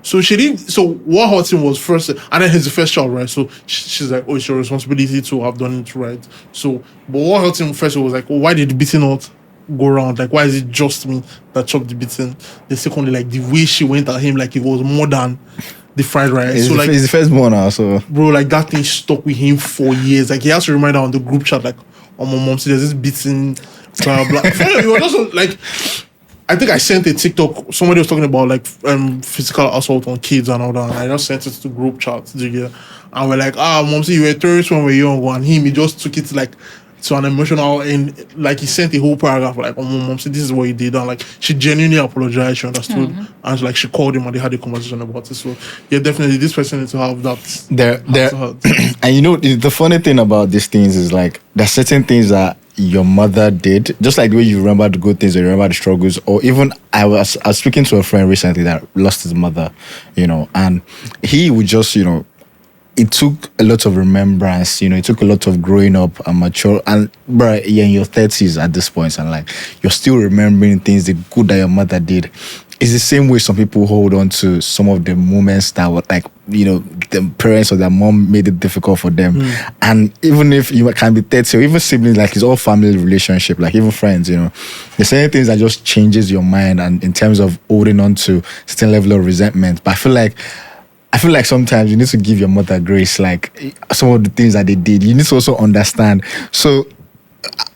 So she didn't. So what hurt him was first, and then he's the first child, right? So she's like, oh, it's your responsibility to have done it right. So, but what hurt him first was like, oh, why did the beating not go around? Like, why is it just me that chopped the beating? The secondly, like the way she went at him, like it was more than the fried rice.
It's
so like,
it's the first one also.
Bro, like that thing stuck with him for years. Like, he has to remind her on the group chat, like, oh, my mom, see, there's this beating, blah, blah. It was just like, I think I sent a TikTok, somebody was talking about like physical assault on kids and all that, and I just sent it to group chat, and we're like, mom, see, you were a terrorist when we were young, and he just took it like to an emotional, and like he sent a whole paragraph like, oh, mom, see, this is what he did, and like she genuinely apologized, she understood, and like she called him and they had a conversation about it. So yeah, definitely this person needs to have that.
There, and you know, the funny thing about these things is like there's certain things that your mother did, just like the way you remember the good things or you remember the struggles. Or even I was speaking to a friend recently that lost his mother, you know, and he would just, you know, it took a lot of remembrance, you know, it took a lot of growing up and mature. And bro, you're in your 30s at this point, and like you're still remembering things, the good that your mother did. It's the same way some people hold on to some of the moments that were like, you know, the parents or their mom made it difficult for them. And even if you can be 30 or even siblings, like it's all family relationship, like even friends, you know, there's certain things that just changes your mind and in terms of holding on to certain level of resentment. But I feel like sometimes you need to give your mother grace, like some of the things that they did. You need to also understand. So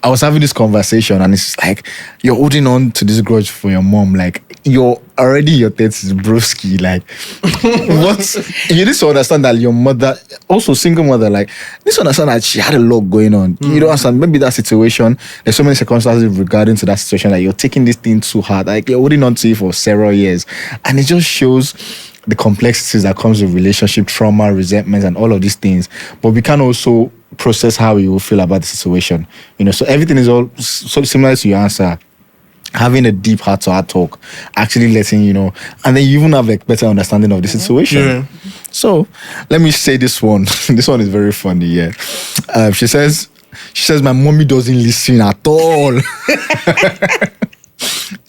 I was having this conversation, and it's like you're holding on to this grudge for your mom. Like you're already your 30s, broski. Like what? You need to understand that your mother, also single mother, like you need to understand that she had a lot going on. You don't understand. Maybe that situation. There's so many circumstances regarding to that situation that you're taking this thing too hard. Like you're holding on to it for several years, and it just shows the complexities that comes with relationship trauma, resentment, and all of these things. But we can also process how you will feel about the situation. So everything is all so similar to your answer. Having a deep heart-to-heart talk, actually letting and then you even have a better understanding of the situation.
Yeah.
So let me say this one. This one is very funny. Yeah, she says my mommy doesn't listen at all.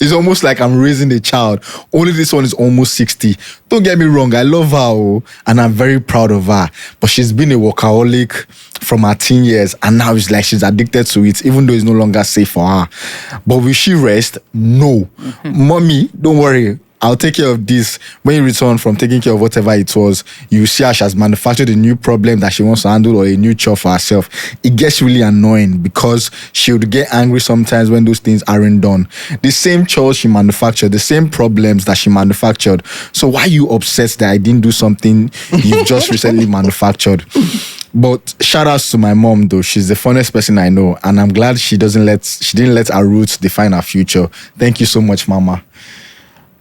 It's almost like I'm raising a child. Only this one is almost 60. Don't get me wrong, I love her, and I'm very proud of her. But she's been a workaholic from her teen years, and now it's like she's addicted to it, even though it's no longer safe for her. But will she rest? No. Mommy, don't worry. I'll take care of this. When you return from taking care of whatever it was, you see how she has manufactured a new problem that she wants to handle or a new chore for herself. It gets really annoying because she would get angry sometimes when those things aren't done. The same chores she manufactured, the same problems that she manufactured. So why are you upset that I didn't do something you've just recently manufactured? But shout outs to my mom though. She's the funniest person I know, and I'm glad she didn't let her roots define her future. Thank you so much, Mama.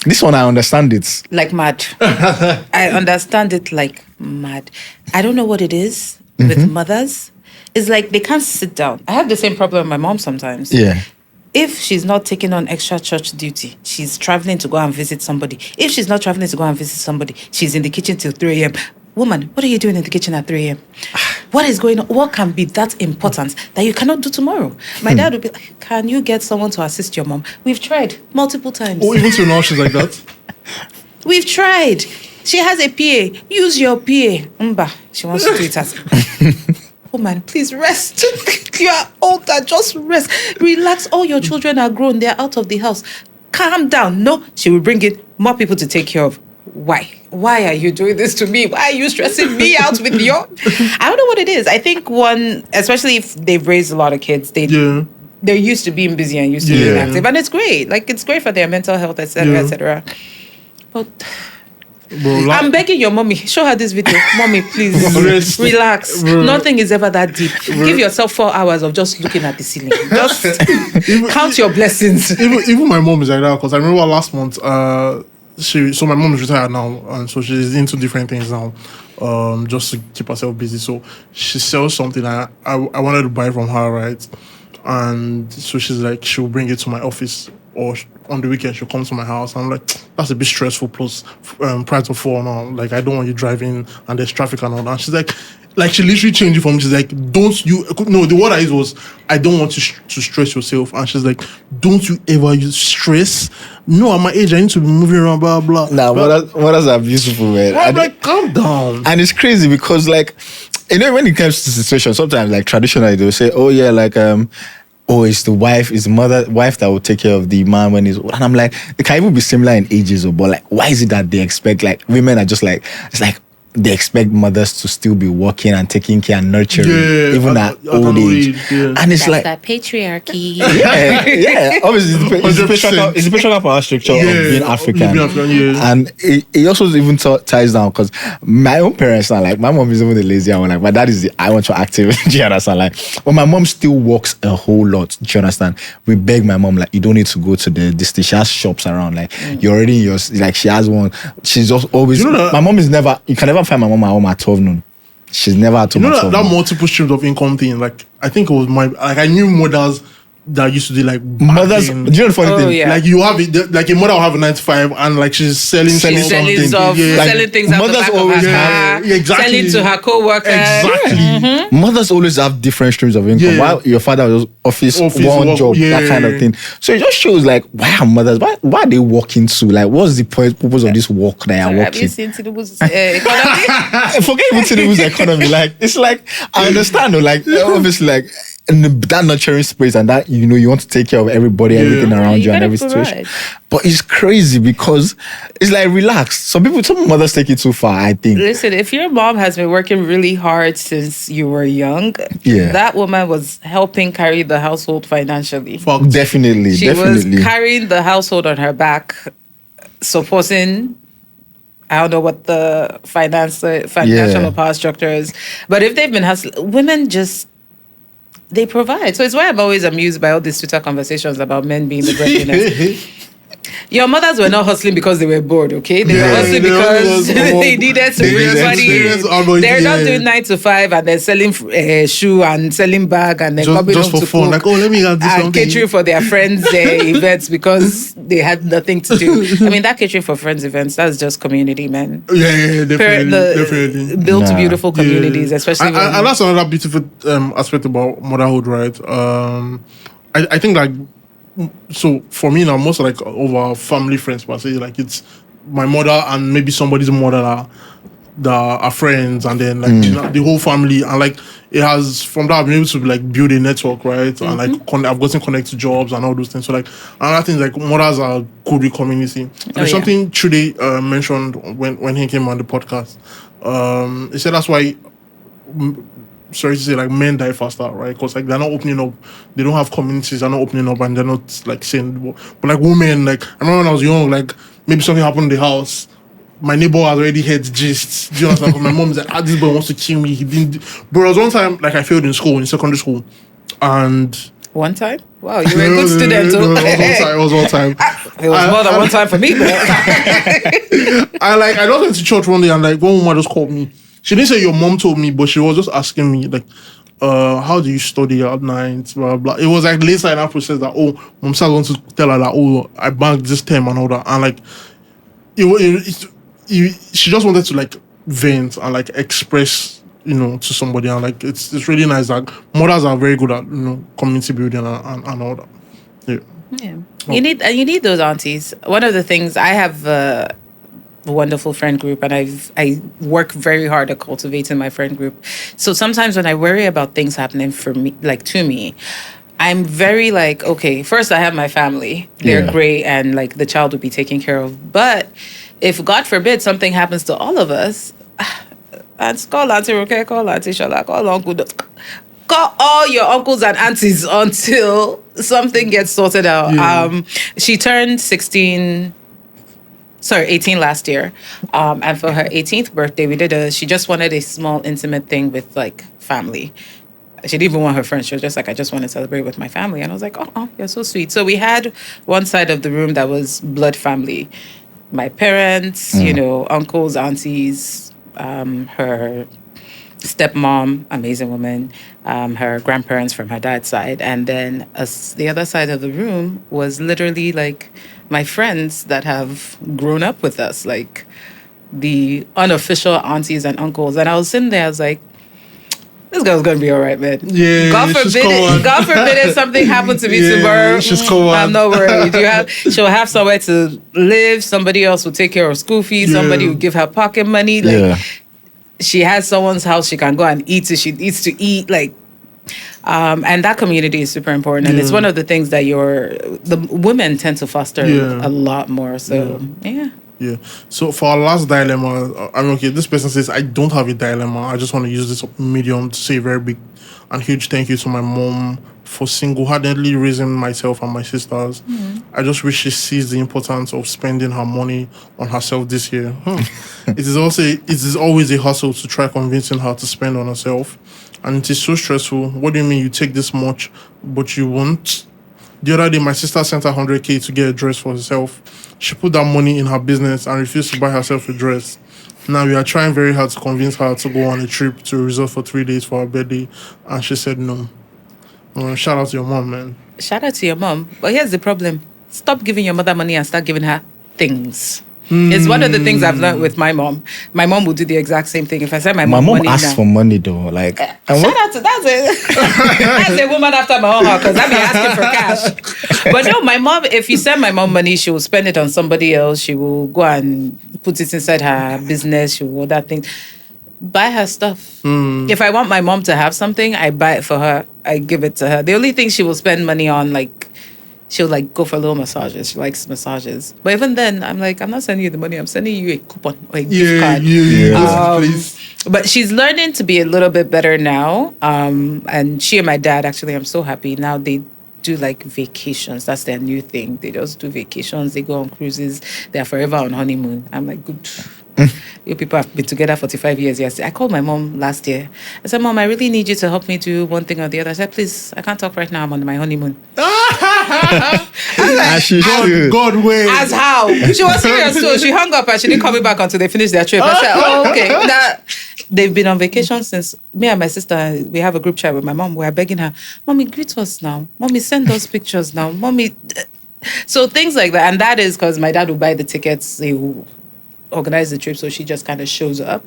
This one, I understand it.
Like mad. I understand it like mad. I don't know what it is with mothers. It's like they can't sit down. I have the same problem with my mom sometimes.
Yeah.
If she's not taking on extra church duty, she's traveling to go and visit somebody. If she's not traveling to go and visit somebody, she's in the kitchen till 3 a.m. Woman, what are you doing in the kitchen at 3 a.m.? What is going on? What can be that important that you cannot do tomorrow? My dad would be like, can you get someone to assist your mom? We've tried multiple times.
Oh, even till now she's like that?
We've tried. She has a PA. Use your PA. Mba, she wants to do it as... Woman, please rest. You are older, just rest. Relax. All your children are grown. They're out of the house. Calm down. No, she will bring in more people to take care of. Why? Why are you doing this to me? Why are you stressing me out with your... I don't know what it is. I think one, especially if they've raised a lot of kids, they're used to being busy and used to being active. And it's great. Like, it's great for their mental health, etc., etc. But... Bro, I'm begging your mommy, show her this video. Mommy, please, relax. Nothing is ever that deep. Give yourself 4 hours of just looking at the ceiling. Just count your blessings.
Even my mom is like that, because I remember last month, so my mom is retired now, and so she's into different things now, just to keep herself busy. So she sells something I wanted to buy from her, right? And so she's like, she'll bring it to my office, or on the weekend she'll come to my house. I'm like, that's a bit stressful. Plus, prior to 4 now, like I don't want you driving and there's traffic and all that. And she's like she literally changed it for me. She's like, the word I used was, I don't want you to stress yourself. And she's like, don't you ever use stress? No, at my age, I need to be moving around, blah, blah.
Nah, mothers are beautiful, man.
I'm like, calm down.
And it's crazy because, like, when it comes to the situation, sometimes, like, traditionally, they'll say, oh, yeah, like, it's the wife, it's the wife that will take care of the man when he's old. And I'm like, they can even be similar in ages, but like, why is it that they expect, like, women are just like, it's like, they expect mothers to still be working and taking care and nurturing, even at old age. And it's
that's
like
that patriarchy.
Yeah. Obviously, it's the patriarchal power structure of being African. And it also even ties down because my own parents are like, my mom is even the lazier one. Like, my dad is the I want to active. Do you understand? Like, but my mom still works a whole lot. Do you understand? We beg my mom, like, you don't need to go to this. She has shops around. Like, you're already in your, like, she has one. She's just always. My mom is never. You can never find my mom at home at 12 noon. She's never at home.
That multiple streams of income thing, like, I think it was I knew mothers that used to do like
mothers. Do you know the funny thing?
Yeah.
Like, you have it, like a mother will have a 9 to 5 and like she's selling something.
Stuff, like, selling things out
mothers
the back
always
of her car,
exactly.
selling to her co-workers.
Exactly.
Mothers always have different streams of income. While your father was office one job, that kind of thing. So it just shows like, why are mothers? Why are they working to? Like, what's the purpose of this work they are working?
Have you seen Tinubu's economy?
Forget even Tinubu's economy. Like, it's like, I understand though. Like, obviously, like, in that nurturing space, and that you want to take care of everybody, everything around you, and every situation. But it's crazy because it's like, relax. Some mothers take it too far, I think.
Listen, if your mom has been working really hard since you were young, that woman was helping carry the household financially.
Definitely.
She was carrying the household on her back, supporting. I don't know what the financial power structure is, but if they've been hustling, women just. They provide. So it's why I'm always amused by all these Twitter conversations about men being the breadwinners. Your mothers were not hustling because they were bored, okay? They were hustling because they needed to bring money. They're not doing 9 to 5 and then selling shoe and selling bag and then coming
just
home
for
to
fun.
cook
Like, let me have this
and catering for their friends' events because they had nothing to do. I mean, that catering for friends' events, that's just community, man.
Yeah, definitely.
Built beautiful communities, especially.
And that's another beautiful aspect about motherhood, right? I think like. So for me now, most like over family friends, per se, like it's my mother and maybe somebody's mother that are friends, and then like the whole family, and like it has from that I've been able to like build a network, right? And like I've gotten connected to jobs and all those things. So like another thing, like mothers are good with community. And there's something Trudy mentioned when he came on the podcast. He said that's why. Sorry to say, like men die faster, right? Because like they're not opening up, they don't have communities, they're not opening up, and they're not like saying. But like women, like I remember when I was young, like maybe something happened in the house, my neighbor has already heard gist. Do you understand? Because my mom's like, this boy wants to kill me. He didn't. But there was one time, like I failed in school, in secondary school, and.
One time? Wow, you were a good student too.
It was one time.
It was more than one time for me, man.
I just went to church one day, and like one woman just called me. She didn't say your mom told me, but she was just asking me like, how do you study at night? Blah blah. It was like later in that process that mom started going to tell her that I banked this term and all that, and like she just wanted to like vent and like express to somebody, and like it's really nice that mothers are very good at community building and all that.
Yeah. You need those aunties. One of the things I have. Wonderful friend group, and I work very hard at cultivating my friend group. So sometimes when I worry about things happening for me, like to me, I'm very like, okay, first I have my family. They're great, and like the child will be taken care of. But if God forbid something happens to all of us, and call Auntie Roke, call Auntie Shola, call Uncle, call all your uncles and aunties until something gets sorted out. She turned 18 last year. And for her 18th birthday, she just wanted a small, intimate thing with like family. She didn't even want her friends. She was just like, I just want to celebrate with my family. And I was like, oh, you're so sweet. So we had one side of the room that was blood family. My parents, uncles, aunties, her stepmom, amazing woman, her grandparents from her dad's side. And then the other side of the room was literally like my friends that have grown up with us, like the unofficial aunties and uncles. And I was sitting there, I was like, this girl's gonna be all right, man.
Yeah,
God forbid if something happened to me tomorrow. I'm not worried. She'll have somewhere to live. Somebody else will take care of school fees. Somebody will give her pocket money. Like she has someone's house she can go and eat. She needs to eat. Like, and that community is super important, and it's one of the things that the women tend to foster a lot more. So
Yeah. So for our last dilemma, this person says, I don't have a dilemma. I just want to use this medium to say a very big and huge thank you to my mom for single-handedly raising myself and my sisters. I just wish she sees the importance of spending her money on herself this year. It is always a hustle to try convincing her to spend on herself. And it is so stressful. What do you mean you take this much, but you won't? The other day, my sister sent her 100K to get a dress for herself. She put that money in her business and refused to buy herself a dress. Now we are trying very hard to convince her to go on a trip to a resort for 3 days for her birthday, and she said no. Shout out to your mom, man.
Shout out to your mom. But here's the problem. Stop giving your mother money and start giving her things. It's one of the things I've learned with my mom. My mom will do the exact same thing. If I send my mom money
asks for money though, like
shout out to that's a woman after my own heart, because I've been asking for cash. But no, my mom, if you send my mom money, she will spend it on somebody else. She will go and put it inside her business. She will that thing. buy her stuff. If I want my mom to have something, I buy it for her. I give it to her. The only thing she will spend money on, like, she'll like go for little massages. She likes massages. But even then, I'm like, I'm not sending you the money. I'm sending you a coupon or a gift card.
Please.
But she's learning to be a little bit better now. And she and my dad, actually, I'm so happy. Now they do like vacations. That's their new thing. They just do vacations. They go on cruises. They are forever on honeymoon. I'm like, good. You people have been together 45 years. Yes. I called my mom last year. I said, Mom, I really need you to help me do one thing or the other. I said, please, I can't talk right now. I'm on my honeymoon.
God way.
As how? She was serious too. She hung up and she didn't call me back until they finished their trip. I said, oh, okay. They've been on vacation since me and my sister, we have a group chat with my mom. We're begging her, Mommy, greet us now. Mommy, send us pictures now. Mommy. So things like that. And that is because my dad will buy the tickets. He will organize the trip. So she just kind of shows up.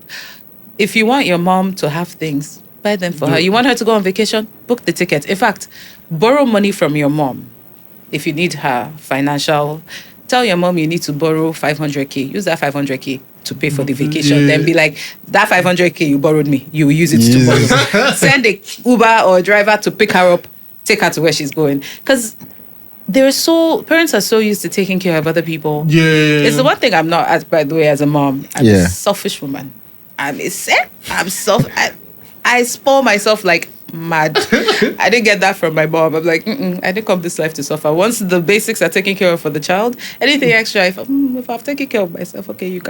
If you want your mom to have things, buy them for her. You want her to go on vacation? Book the ticket. In fact, borrow money from your mom. If you need her financial, tell your mom you need to borrow 500K. Use that 500K to pay for the vacation. Then be like, that 500K you borrowed me, you will use it to borrow. Send a Uber or a driver to pick her up, take her to where she's going. Because parents are so used to taking care of other people. It's the one thing I'm not, as by the way, as a mom. I'm a selfish woman. I spoil myself like mad. I didn't get that from my mom. I'm like, I didn't come this life to suffer. Once the basics are taken care of for the child, anything extra, if I've taken care of myself, okay, you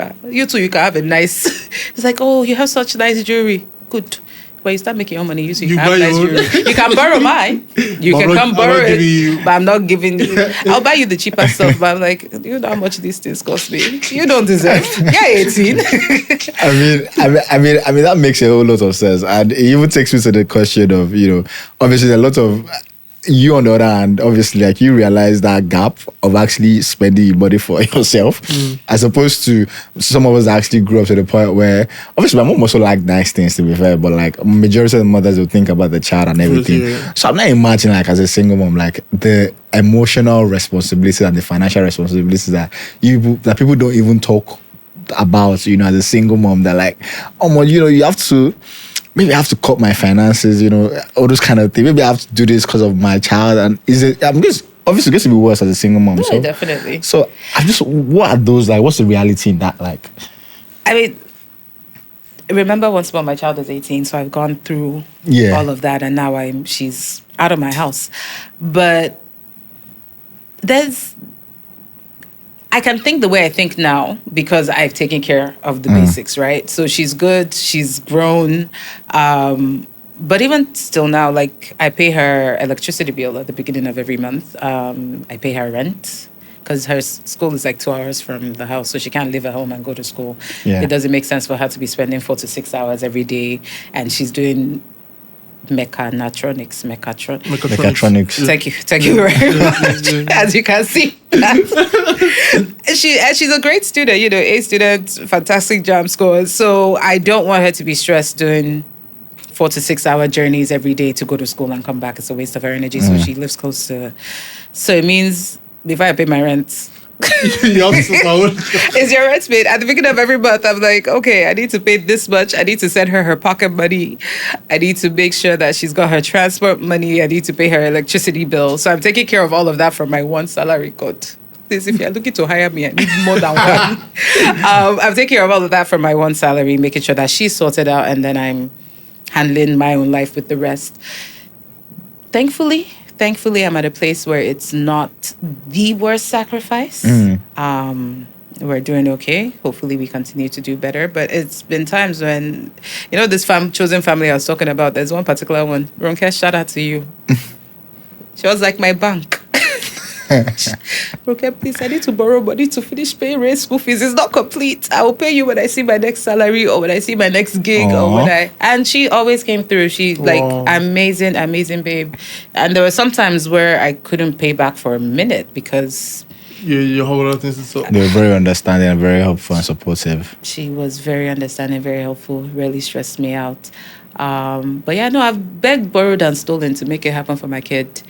too, you can have a nice. It's like, oh, you have such nice jewelry. Good. But you start making your money, you can have nice jewelry. You can borrow mine. You can come borrow it, but I'm not giving you. I'll buy you the cheaper stuff, but I'm like, you know how much these things cost me? You don't deserve. You're 18.
I mean, that makes a whole lot of sense. And it even takes me to the question of, obviously a lot of, you on the other hand, obviously, like you realize that gap of actually spending money for yourself, as opposed to some of us actually grew up to the point where, obviously, my mom also liked nice things, to be fair, but like majority of the mothers will think about the child and everything. So I'm not imagining, like, as a single mom, like the emotional responsibilities and the financial responsibilities that people don't even talk about, as a single mom. That like, you have to. Maybe I have to cut my finances, all those kind of things. Maybe I have to do this because of my child. And I'm just obviously going to be worse as a single mom.
Yeah,
so
definitely.
So what are those like? What's the reality in that like?
I mean, remember once upon my child was 18, so I've gone through all of that, and now she's out of my house. But I can think the way I think now because I've taken care of the basics, right? So she's good, she's grown. But even still now, like I pay her electricity bill at the beginning of every month. I pay her rent because her school is like 2 hours from the house. So she can't live at home and go to school. Yeah. It doesn't make sense for her to be spending 4 to 6 hours every day. And she's doing mechatronics. Thank you very much. As you can see, she's a great student. A student, fantastic jam scores. So I don't want her to be stressed doing 4 to 6 hour journeys every day to go to school and come back. It's a waste of her energy. So she lives close to. So it means before I pay my rent. Is your rent paid? At the beginning of every month, I'm like, okay, I need to pay this much. I need to send her pocket money. I need to make sure that she's got her transport money. I need to pay her electricity bill. So I'm taking care of all of that from my one salary code. Please, if you're looking to hire me, I need more than one. I'm taking care of all of that from my one salary, making sure that she's sorted out, and then I'm handling my own life with the rest. Thankfully, I'm at a place where it's not the worst sacrifice. We're doing okay. Hopefully, we continue to do better. But it's been times when, this chosen family I was talking about, there's one particular one. Ronke, shout out to you. She was like my bank. Okay, please, I need to borrow money to finish paying rent, school fees. It's not complete. I will pay you when I see my next salary or when I see my next gig and she always came through. She amazing babe. And there were some times where I couldn't pay back for a minute because
your whole lot of things.
They were very understanding and very helpful and supportive.
She was very understanding, very helpful, really stressed me out. But I've begged, borrowed, and stolen to make it happen for my kid.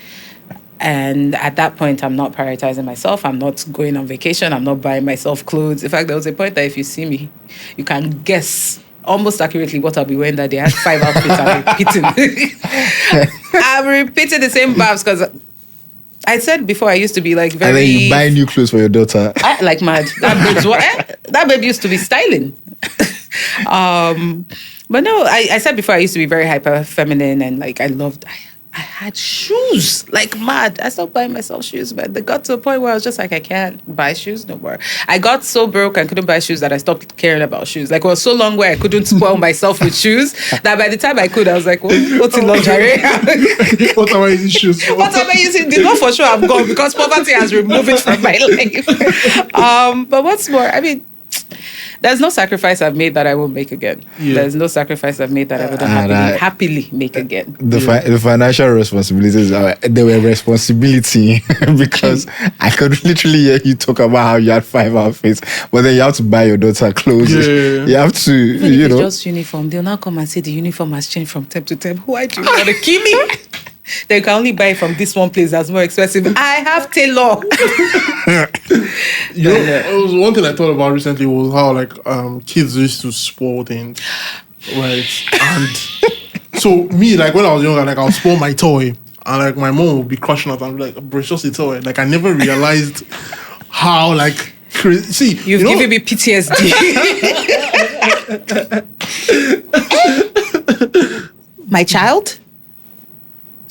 And at that point, I'm not prioritizing myself. I'm not going on vacation. I'm not buying myself clothes. In fact, there was a point that if you see me, you can guess almost accurately what I'll be wearing that day. I had 5 outfits I'm repeating. I'm repeating the same babs because I said before I used to be like very...
And then you buy new clothes for your daughter.
Like mad. That babe used to be styling. But no, I said before I used to be very hyper feminine and like I had shoes like mad. I stopped buying myself shoes, but they got to a point where I was just like, I can't buy shoes no more. I got so broke and couldn't buy shoes that I stopped caring about shoes. Like it was so long where I couldn't spoil myself with shoes that by the time I could, I was like, what's in lingerie?
What am I using shoes for?
What am I using? The one for sure I'm gone because poverty has removed it from my life. But what's more, I mean, there's no sacrifice I've made that I won't make again. Yeah. There's no sacrifice I've made that I wouldn't happily make again.
The financial responsibilities, they were responsibility because I could literally hear you talk about how you had 5 outfits, but then you have to buy your daughter clothes. Yeah. You have to,
even if it's just uniform, they'll now come and say the uniform has changed from temp to temp. Why do you want to kill me? They can only buy from this one place that's more expensive. I have tailor.
One thing I thought about recently was how like kids used to spoil things, right? And so me, like when I was younger, like I'll spoil my toy, and like my mom would be crushing it. I'm like, bro, it's just a toy. Like I never realized how like see
you've given me PTSD. My child.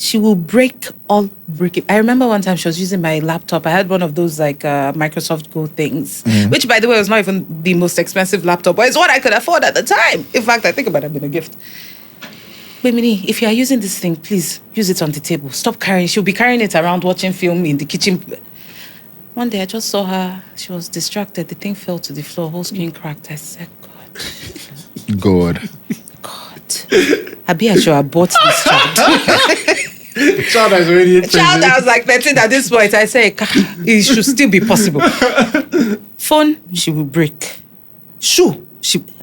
She will break it. I remember one time she was using my laptop. I had one of those like Microsoft Go things, which by the way was not even the most expensive laptop, but it's what I could afford at the time. In fact, I think it might have been a gift. But Minnie, if you are using this thing, please use it on the table. Stop carrying. She'll be carrying it around watching film in the kitchen. One day I just saw her. She was distracted. The thing fell to the floor. Whole screen cracked. I said,
God.
I should have bought this child.
Child is already
child that was like 13 at this point. I say it should still be possible. Phone, she will break. Shoe,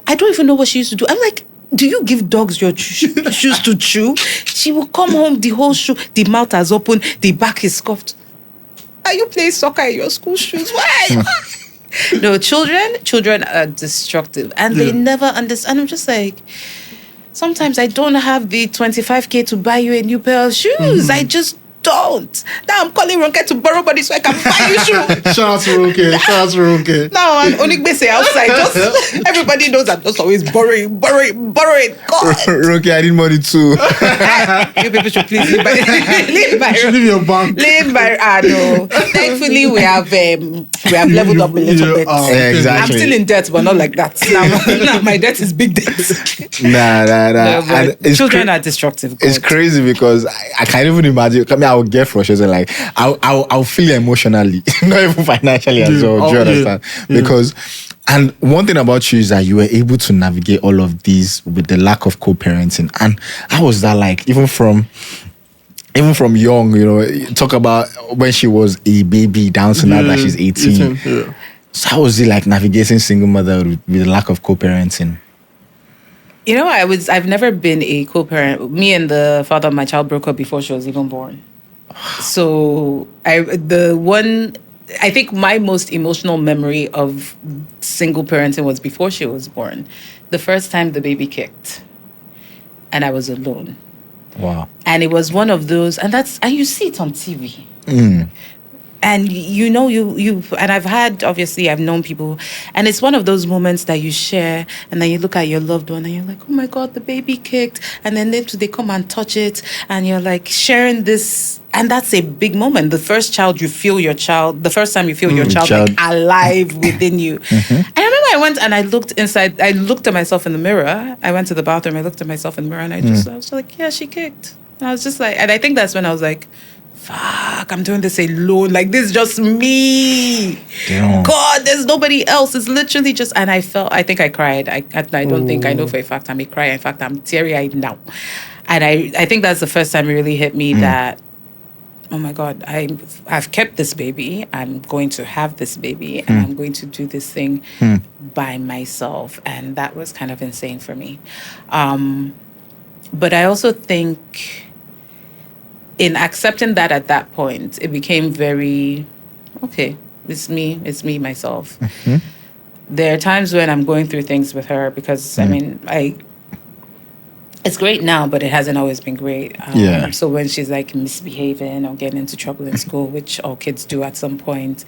I don't even know what she used to do. I'm like, do you give dogs your shoes to chew? She will come home, the whole shoe, the mouth has opened, the back is scuffed. Are you playing soccer in your school shoes? Why? No, children are destructive and they never understand. I'm just like, sometimes I don't have the 25k to buy you a new pair of shoes. I just don't. Now I'm calling Ronke to borrow money so I can buy you shoes.
Shout out to Ronke.
Now I'm only busy outside. Just everybody knows I'm just always borrowing. God.
Ronke, I need money too.
You people should please leave
your bank.
No. Thankfully we have leveled up a little bit.
Exactly.
I'm still in debt, but not like that. Now my debt is big debt.
Nah.
Children are destructive. God.
It's crazy because I can't even imagine. I mean, I would get frustrated. Like I'll feel emotionally, not even financially as well. Do you understand? Yeah. Because, and one thing about you is that you were able to navigate all of these with the lack of co-parenting. And how was that like? Even from young, talk about when she was a baby down to now that she's 18. Yeah. So how was it like navigating single motherhood with the lack of co-parenting?
I've never been a co-parent. Me and the father of my child broke up before she was even born. So I think my most emotional memory of single parenting was before she was born. The first time the baby kicked and I was alone.
Wow.
And it was one of those, and you see it on TV. And and I've known people, and it's one of those moments that you share, and then you look at your loved one and you're like, oh my God, the baby kicked. And then they come and touch it, and you're like sharing this. And that's a big moment. The first time you feel your child like alive within you. And I remember I went and I looked inside, I looked at myself in the mirror. I went to the bathroom, I looked at myself in the mirror, and I was like, yeah, she kicked. And I was just like, and I think that's when I was like, fuck, I'm doing this alone. Like, this is just me. Damn. God, there's nobody else. It's literally just, and I think I cried. I don't think I know for a fact I may cry. In fact, I'm teary-eyed now. And I think that's the first time it really hit me that, oh my God, I've kept this baby. I'm going to have this baby and I'm going to do this thing by myself. And that was kind of insane for me. But I also think in accepting that at that point, it became very, okay, it's me, myself. there are times when I'm going through things with her because it's great now, but it hasn't always been great. So when she's like misbehaving or getting into trouble in school, which all kids do at some point,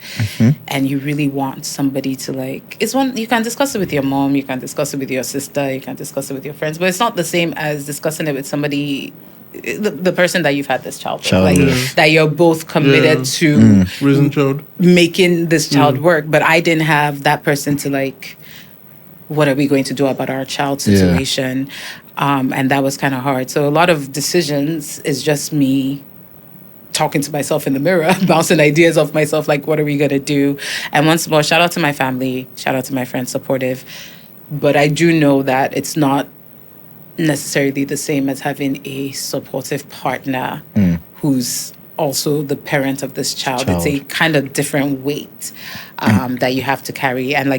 and you really want somebody to you can discuss it with your mom, you can discuss it with your sister, you can discuss it with your friends, but it's not the same as discussing it with somebody, the person that you've had this child with, that you're both committed to
raising child,
making this child work. But I didn't have that person to what are we going to do about our child situation? And that was kind of hard. So a lot of decisions is just me talking to myself in the mirror, bouncing ideas off myself, what are we going to do? And once more, shout out to my family, shout out to my friends, supportive. But I do know that it's not necessarily the same as having a supportive partner who's also the parent of this child. It's a kind of different weight that you have to carry. And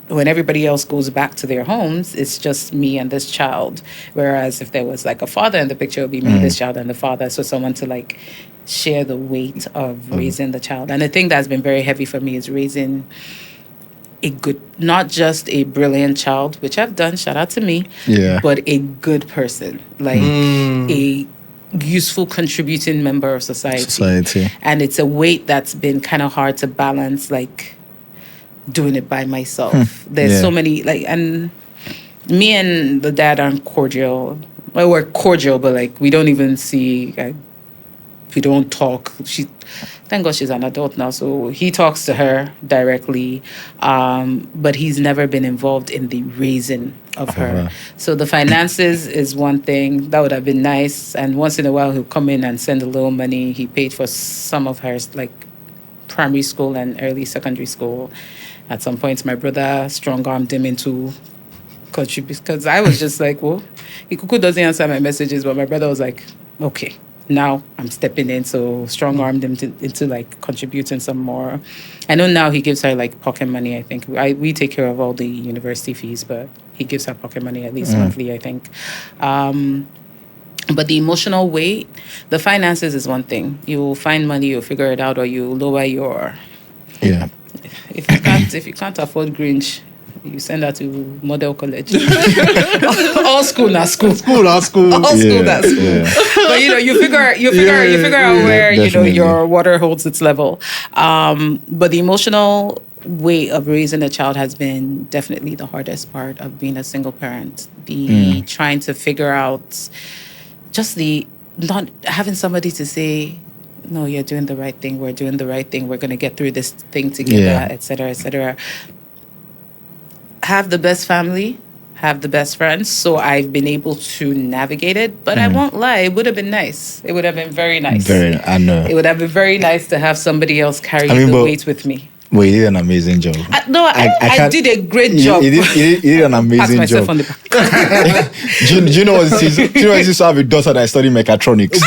when everybody else goes back to their homes, it's just me and this child. Whereas if there was a father in the picture, it would be me, this child, and the father. So someone to share the weight of raising the child. And the thing that's been very heavy for me is raising a good, not just a brilliant child, which I've done, shout out to me, but a good person, a useful contributing member of society. And it's a weight that's been kind of hard to balance, doing it by myself. There's so many, and me and the dad aren't cordial. Well, we're cordial, but we don't even see, we don't talk. Thank God she's an adult now, so he talks to her directly, but he's never been involved in the raising of her. So the finances is one thing that would have been nice, and once in a while he'll come in and send a little money. He paid for some of her primary school and early secondary school. At some points, my brother strong-armed him into contributing, because I was just well, Ikuku doesn't answer my messages, but my brother was okay, now I'm stepping in, so strong-armed him into contributing some more. I know now he gives her pocket money, I think. We take care of all the university fees, but he gives her pocket money at least monthly, I think. But the emotional weight, the finances is one thing. You'll find money, you'll figure it out, or you lower your... If you can't afford Grinch, you send her to model college. All school, not school. All school, not school. But you figure out where your water holds its level. But the emotional weight of raising a child has been definitely the hardest part of being a single parent. The trying to figure out just the not having somebody to say, no, you're doing the right thing, we're doing the right thing, we're going to get through this thing together, etc., etc. Have the best family, have the best friends, so I've been able to navigate it. But I won't lie, it would have been nice. It would have been very nice.
I know.
It would have been very nice to have somebody else carry the weight with me.
Well, you did an amazing job.
I did a great job.
You did an amazing job.
On the back.
do you know what it is? Do you know what it is to have a daughter that studied mechatronics?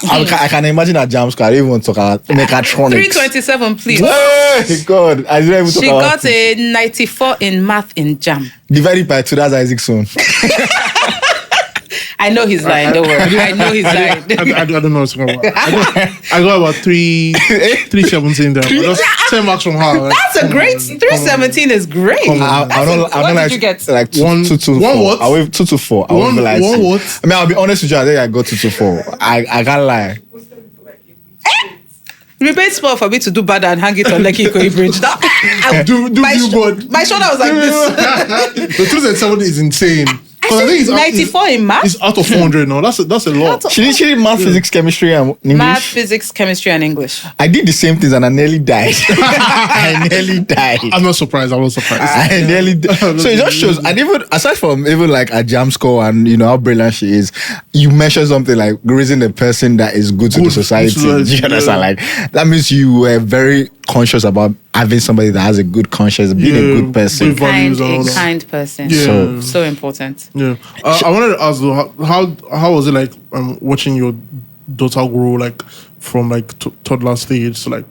I can imagine a jam school. I don't even talk about mechatronics.
327, please.
Hey, God, I didn't even talk
she
about
got a 94 in math in jam.
Divided by 2, that's Isaac's son.
I know he's lying, don't worry. I know he's lying.
I don't know what's going on. I got about 317 there. Just 10 marks from her.
That's a great, 317 is great. What did you get?
224.
One what?
I went 224.
One what?
I mean, I'll be honest with you, I think I got 224. I can't lie.
Rebate spot for me to do bad and hang it on Lekki Ikoyi Bridge. My shoulder was like this.
The 217 is insane.
I think it's 94 in math.
It's out of 400 now. That's a lot.
She did math, physics, chemistry, and English.
Math, physics, chemistry, and English.
I did the same things and I nearly died.
I'm not surprised.
I nearly died. So it just shows. And even aside from even a jam score and how brilliant she is, you mention something like raising a person that is good to the society. Do you understand? That means you were very conscious about having somebody that has a good conscience, being a good person,
a kind person.
Yeah.
So important.
Yeah. I wanted to ask though, how was it watching your daughter grow from toddler stage to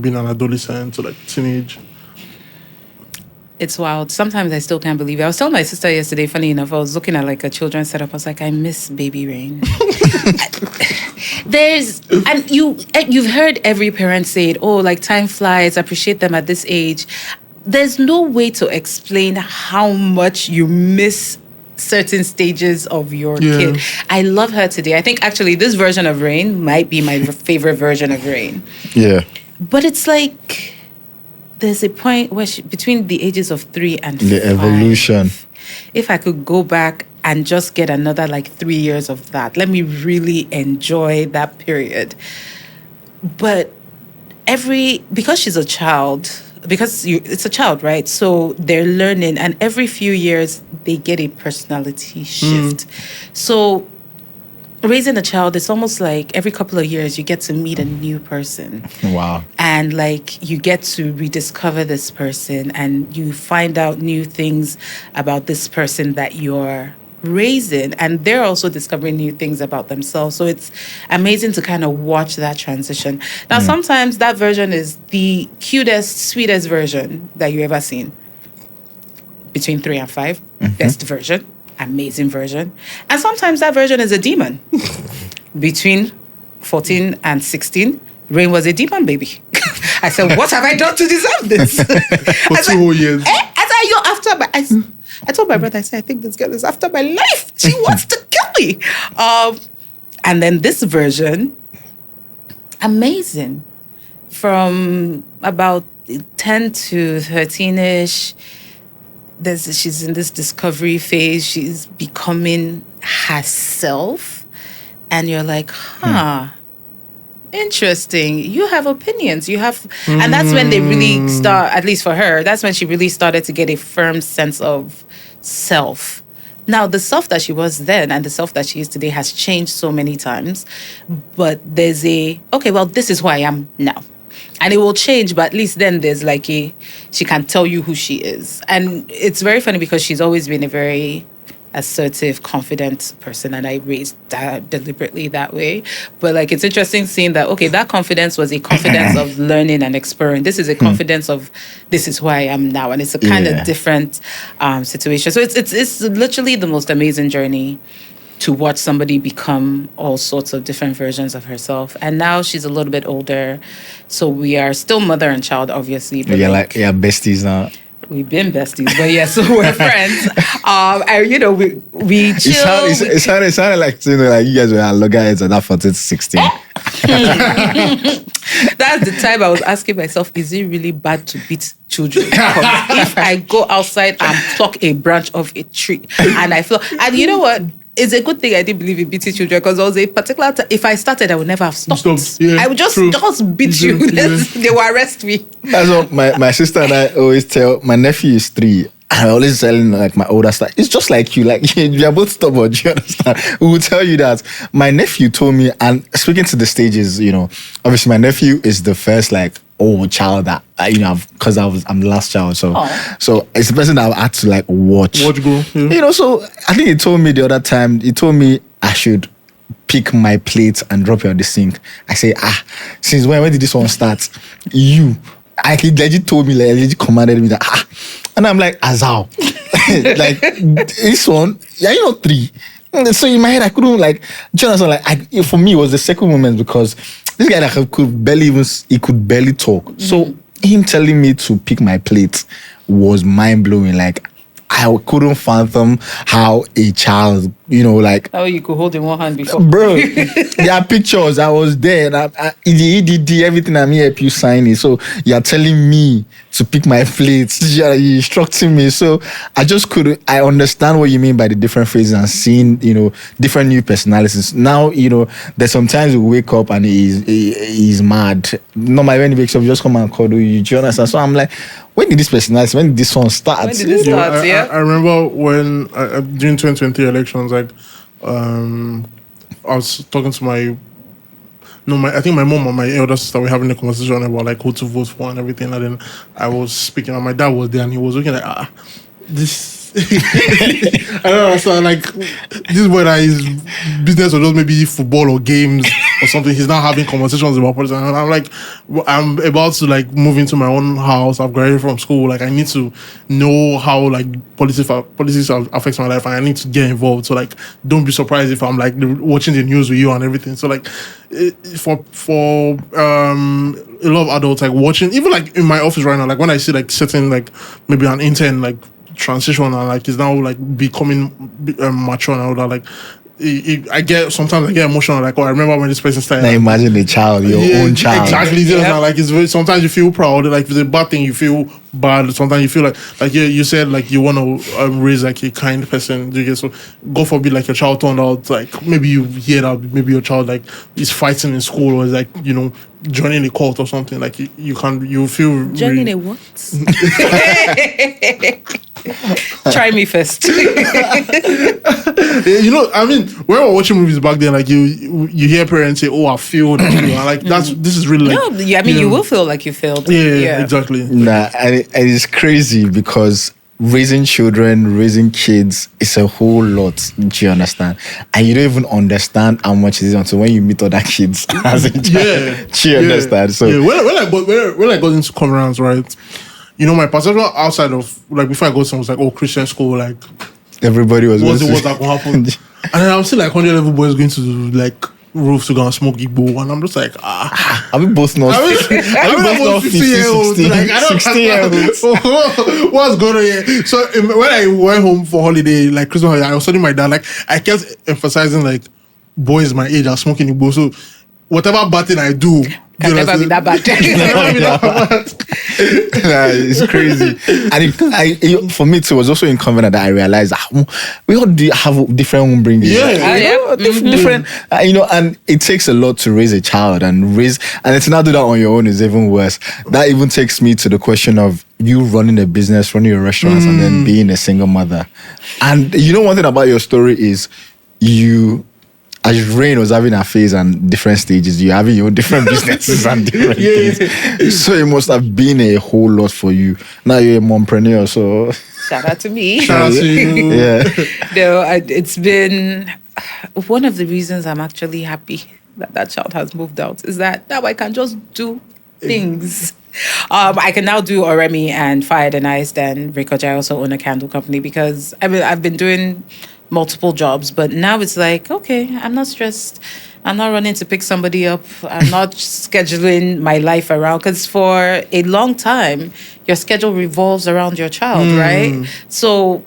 being an adolescent to teenage?
It's wild. Sometimes I still can't believe it. I was telling my sister yesterday, funny enough, I was looking at like a children's setup. I was like, I miss baby rain. You've heard every parent say it, oh, like time flies, appreciate them at this age. There's no way to explain how much you miss certain stages of your kid. I love her today. I think actually this version of Rain might be my favorite version of Rain.
Yeah.
But it's like there's a point where between the ages of 3 and 5,
the evolution.
If I could go back and just get another like 3 years of that, let me really enjoy that period. But because she's a child, it's a child, right? So they're learning, and every few years they get a personality shift. So raising a child, it's almost like every couple of years you get to meet a new person.
Wow.
And like you get to rediscover this person, and you find out new things about this person that you're raising, and they're also discovering new things about themselves. So it's amazing to kind of watch that transition. Now, sometimes that version is the cutest, sweetest version that you ever seen. Between 3 and 5, best version, amazing version. And sometimes that version is a demon. Between 14 and 16, Rain was a demon baby. I said, what have I done to deserve this?
For 2 whole years.
I told my brother, I said, I think this girl is after my life. She wants to kill me. And then this version, amazing. From about 10 to 13-ish, she's in this discovery phase. She's becoming herself. And you're like, interesting. You have opinions. And that's when they really start, at least for her, that's when she really started to get a firm sense of self. Now, the self that she was then and the self that she is today has changed so many times. But there's this is who I am now. And it will change, but at least then there's she can tell you who she is. And it's very funny because she's always been a very assertive, confident person, and I raised that deliberately that way. But it's interesting seeing that, that confidence was a confidence of learning and exploring. This is a confidence of, this is who I am now. And it's a kind of different situation. So it's literally the most amazing journey to watch somebody become all sorts of different versions of herself. And now she's a little bit older. So we are still mother and child, obviously. But
besties now.
We've been besties, but so we're friends. We chill.
It sounded like you guys were loggerheads at that 14 to 16.
That's the time I was asking myself, is it really bad to beat children? If I go outside and pluck a branch of a tree and I feel, and you know what? It's a good thing I didn't believe in beating children, because there was a particular time, if I started, I would never have stopped. I would just beat you. They will arrest me.
That's what my sister and I always tell. My nephew is 3. I always tell him, my older son, it's just like you. You are both stubborn. Do you understand? We will tell you that. My nephew told me, and speaking to the stages, obviously my nephew is the first child that because I'm the last child, so it's the person that I had to watch grow. So I think he told me the other time. He told me I should pick my plate and drop it on the sink. I say, since when did this one start? I think legit told me, legit commanded me that and I'm like, Azal, this one, 3. So in my head, I couldn't Jonathan, for me, it was the second moment, because this guy could barely talk. So him telling me to pick my plate was mind blowing. I couldn't fathom how a child,
how you could hold in one hand before.
Bro, there are pictures. I was there. The EDD, everything, I'm here, help you sign it. So you're telling me to pick my plates. You're instructing me. So I just couldn't. I understand what you mean by the different phases and seeing, different new personalities. Now, there's sometimes we wake up and he's mad. Normally when he wakes up, you just come and cuddle you. Do you understand? So I'm like, when did this personality, when did this one start?
When did it start?
I remember when during 2020 elections, I was talking to I think my mom and my elder sister were having a conversation about who to vote for and everything. And then I was speaking, and my dad was there, and he was looking this. I don't know. So this boy, his business was just maybe football or games. or something. He's now having conversations about politics, and I'm like, I'm about to like move into my own house. I've graduated from school. Like, I need to know how like politics affects my life, and I need to get involved. So like, don't be surprised if I'm like watching the news with you and everything. So like, for a lot of adults like watching, even like in my office right now, like when I see like certain like maybe an intern like transition and like is now like becoming mature and all that, like I get emotional, like, oh, I remember when this person started.
Now imagine a child, your own child.
Exactly. Now, like it's very, sometimes you feel proud, like if it's a bad thing you feel bad. Sometimes you feel like you said like you want to raise like a kind person. Do you get, so God forbid like your child turned out like, maybe you hear that maybe your child like is fighting in school or is like, you know, joining a cult or something, like you feel
joining a what? Try me first.
You know, I mean, when we were watching movies back then, like you hear parents say, "Oh, I failed," and like this is really like.
No, yeah, I mean, you will feel like you failed.
Yeah, exactly.
Nah, and it's crazy because raising children, raising kids is a whole lot. Do you understand? And you don't even understand how much it is until when you meet other kids as a child.
Yeah,
Do you understand? So
when I got into comrades, right? You know, my perception outside of like before I got some was like, oh, Christian school, like
everybody was
what's that gonna happen? And then I was still like 100 level boys going to like roofs to go and smoke Igbo, and I'm just like,
are we both not?
Are we both 50-year-olds? Like, I don't
60-year-olds.
What's going on here? So when I went home for holiday, like Christmas holiday, I was telling my dad, like I kept emphasizing like boys my age are smoking Igbo, so whatever bad thing I do
can never be that bad.
It's crazy. And for me too, it was also in Covenant that I realized we all have different upbringings. Different, you know, and it takes a lot to raise a child and to not do that on your own is even worse. That even takes me to the question of you running a business, running a restaurant, and then being a single mother. And you know, one thing about your story is as Rain was having a phase and different stages, you're having your own different businesses and different things. So it must have been a whole lot for you. Now you're a mompreneur, so
shout out to me.
Shout out to you.
Yeah.
No, it's been one of the reasons I'm actually happy that child has moved out is that now I can just do things. I can now do Oremi and Fired and Iced and Rikoja. I also own a candle company because I've been doing multiple jobs, but now it's like, okay, I'm not stressed. I'm not running to pick somebody up. I'm not scheduling my life around, because for a long time, your schedule revolves around your child, right? So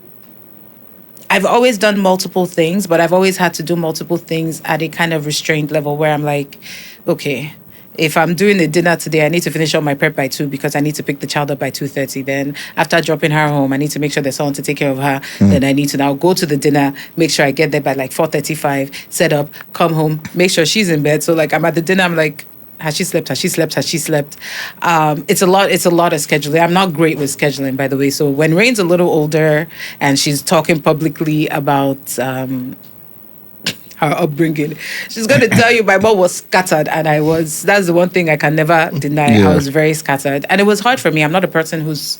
I've always done multiple things, but I've always had to do multiple things at a kind of restrained level where I'm like, okay, if I'm doing a dinner today, I need to finish up my prep by 2 because I need to pick the child up by 2:30. Then after dropping her home, I need to make sure there's someone to take care of her. Then I need to now go to the dinner, make sure I get there by like 4:35, set up, come home, make sure she's in bed. So like I'm at the dinner, I'm like, has she slept? Has she slept? Has she slept? It's a lot of scheduling. I'm not great with scheduling, by the way. So when Rain's a little older and she's talking publicly about her upbringing, she's going to tell you my mom was scattered, and that's the one thing I can never deny. I was very scattered, and it was hard for me. I'm not a person who's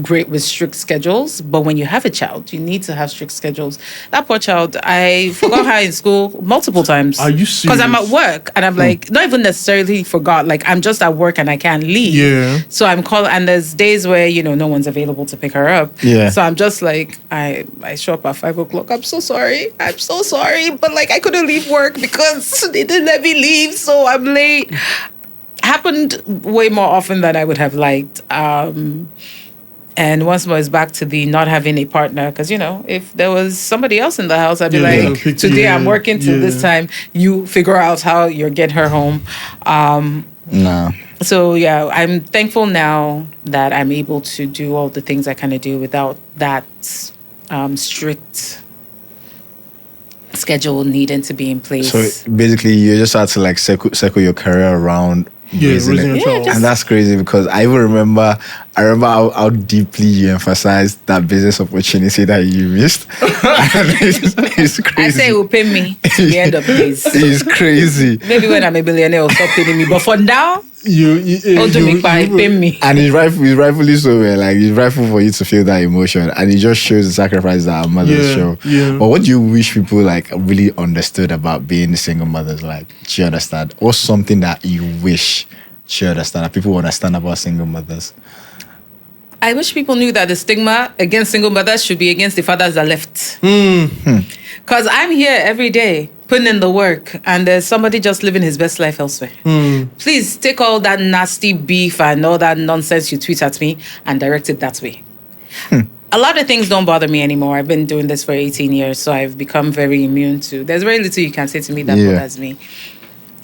great with strict schedules, but when you have a child, you need to have strict schedules. That poor child, I forgot her in school multiple times.
Are you serious?
Because I'm at work, and I'm like, not even necessarily forgot, like I'm just at work and I can't leave.
Yeah.
So I'm calling, and there's days where, you know, no one's available to pick her up.
Yeah.
So I'm just like, I show up at 5 o'clock. I'm so sorry, but like I couldn't leave work because they didn't let me leave, so I'm late. Happened way more often than I would have liked. And once more, it's back to the not having a partner. Because, you know, if there was somebody else in the house, I'd be like, today I'm working till this time. You figure out how you're getting her home.
No.
So, yeah, I'm thankful now that I'm able to do all the things I kind of do without that strict schedule needing to be in place.
So basically, you just had to like circle your career around raising
a child.
And that's crazy because I even remember how deeply you emphasized that business opportunity that you missed. And it's crazy.
I say it will pay me to the end of this.
It's crazy.
Maybe when I'm a billionaire, it'll stop paying me. But for now, Pay me.
And rightfully so, man. Like, it's rightful for you to feel that emotion. And it just shows the sacrifice that our mothers show.
Yeah.
But what do you wish people, like, really understood about being single mothers? Like, do you understand? Or something that you wish you understand, that people understand about single mothers?
I wish people knew that the stigma against single mothers should be against the fathers that left. Because I'm here every day putting in the work, and there's somebody just living his best life elsewhere. Please take all that nasty beef and all that nonsense you tweet at me and direct it that way. A lot of things don't bother me anymore. I've been doing this for 18 years, so I've become very immune to. There's very little you can say to me that bothers me.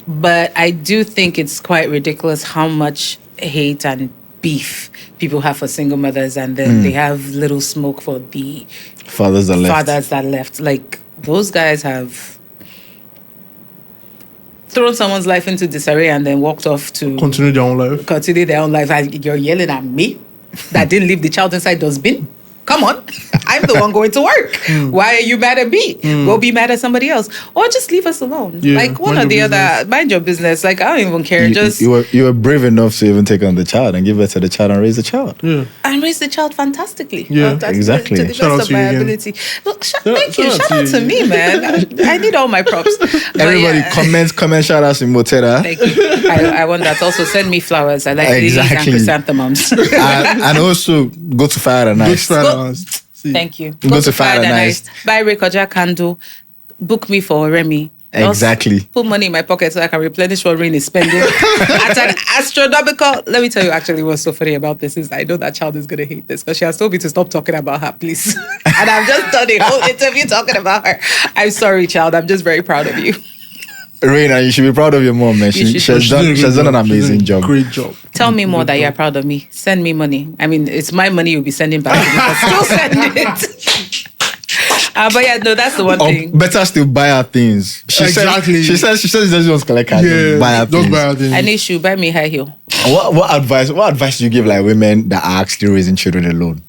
But I do think it's quite ridiculous how much hate and beef people have for single mothers, and then they have little smoke for the
fathers that
left. Like, those guys have thrown someone's life into disarray and then walked off to
continue their own life.
And you're yelling at me that didn't leave the child inside dustbin? Come on. I'm the one going to work. Why are you mad at me? Go be mad at somebody else. Or just leave us alone.
Yeah,
like, one or the other. Mind your business. Like, I don't even care.
You were brave enough to even take on the child and give birth to the child and raise the child.
Yeah.
And raise the child fantastically.
Yeah,
exactly.
To the
Shout out
best of
to
my
you again.
ability. Look, thank you. Shout out to me, man. I need all my props. But
Everybody,
yeah.
comment, shout outs in Imoteda.
Thank you. I want that. Also, send me flowers. I like lilies and chrysanthemums.
and also, go to Fire and Ice.
Thank you.
Go to Fire and Ice.
Buy Rekoja candle. Book me for Remy.
Exactly.
Just put money in my pocket so I can replenish what Rain is spending at an astronomical. Let me tell you, actually, what's so funny about this is I know that child is going to hate this because she has told me to stop talking about her, please. And I've just done a whole interview talking about her. I'm sorry, child. I'm just very proud of you.
Raina, you should be proud of your mom, man. She has done an amazing job.
Great job.
Tell me more that you're proud of me. Send me money. I mean, it's my money you'll be sending back to me, but still send it. But yeah, no, that's the one thing.
Better still buy her things. She says she doesn't want to collect her.
Yeah,
buy her things.
Buy her things.
I need you buy me high heel.
What advice do you give like women that are actually raising children alone?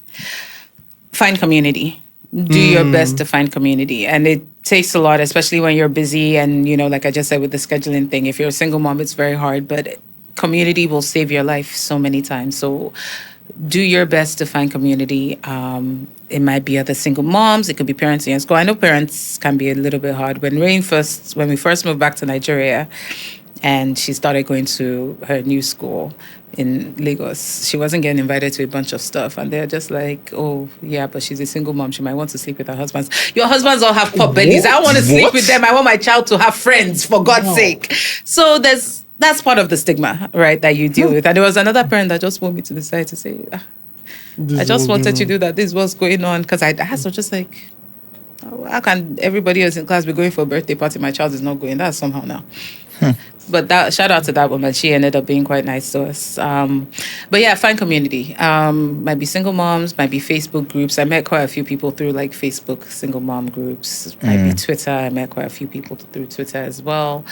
Find community. Do your best to find community. And it takes a lot, especially when you're busy and, you know, like I just said with the scheduling thing, if you're a single mom, it's very hard, but community will save your life so many times. So do your best to find community. It might be other single moms. It could be parents in your school. I know parents can be a little bit hard. When we first moved back to Nigeria and she started going to her new school in Lagos, she wasn't getting invited to a bunch of stuff. And they're just like, oh, yeah, but she's a single mom. She might want to sleep with her husbands. Your husbands all have pot bellies. I want to sleep with them. I want my child to have friends, for God's sake. So that's part of the stigma, right, that you deal with. And there was another parent that just pulled me to the side to say, I just wanted to do that. This is what's going on. Because I was just like, how can everybody else in class be going for a birthday party? My child is not going. That's somehow now. But shout out to that woman. She ended up being quite nice to us. But yeah, find community. Might be single moms, might be Facebook groups. I met quite a few people through like Facebook single mom groups. Might be Twitter. I met quite a few people through Twitter as well.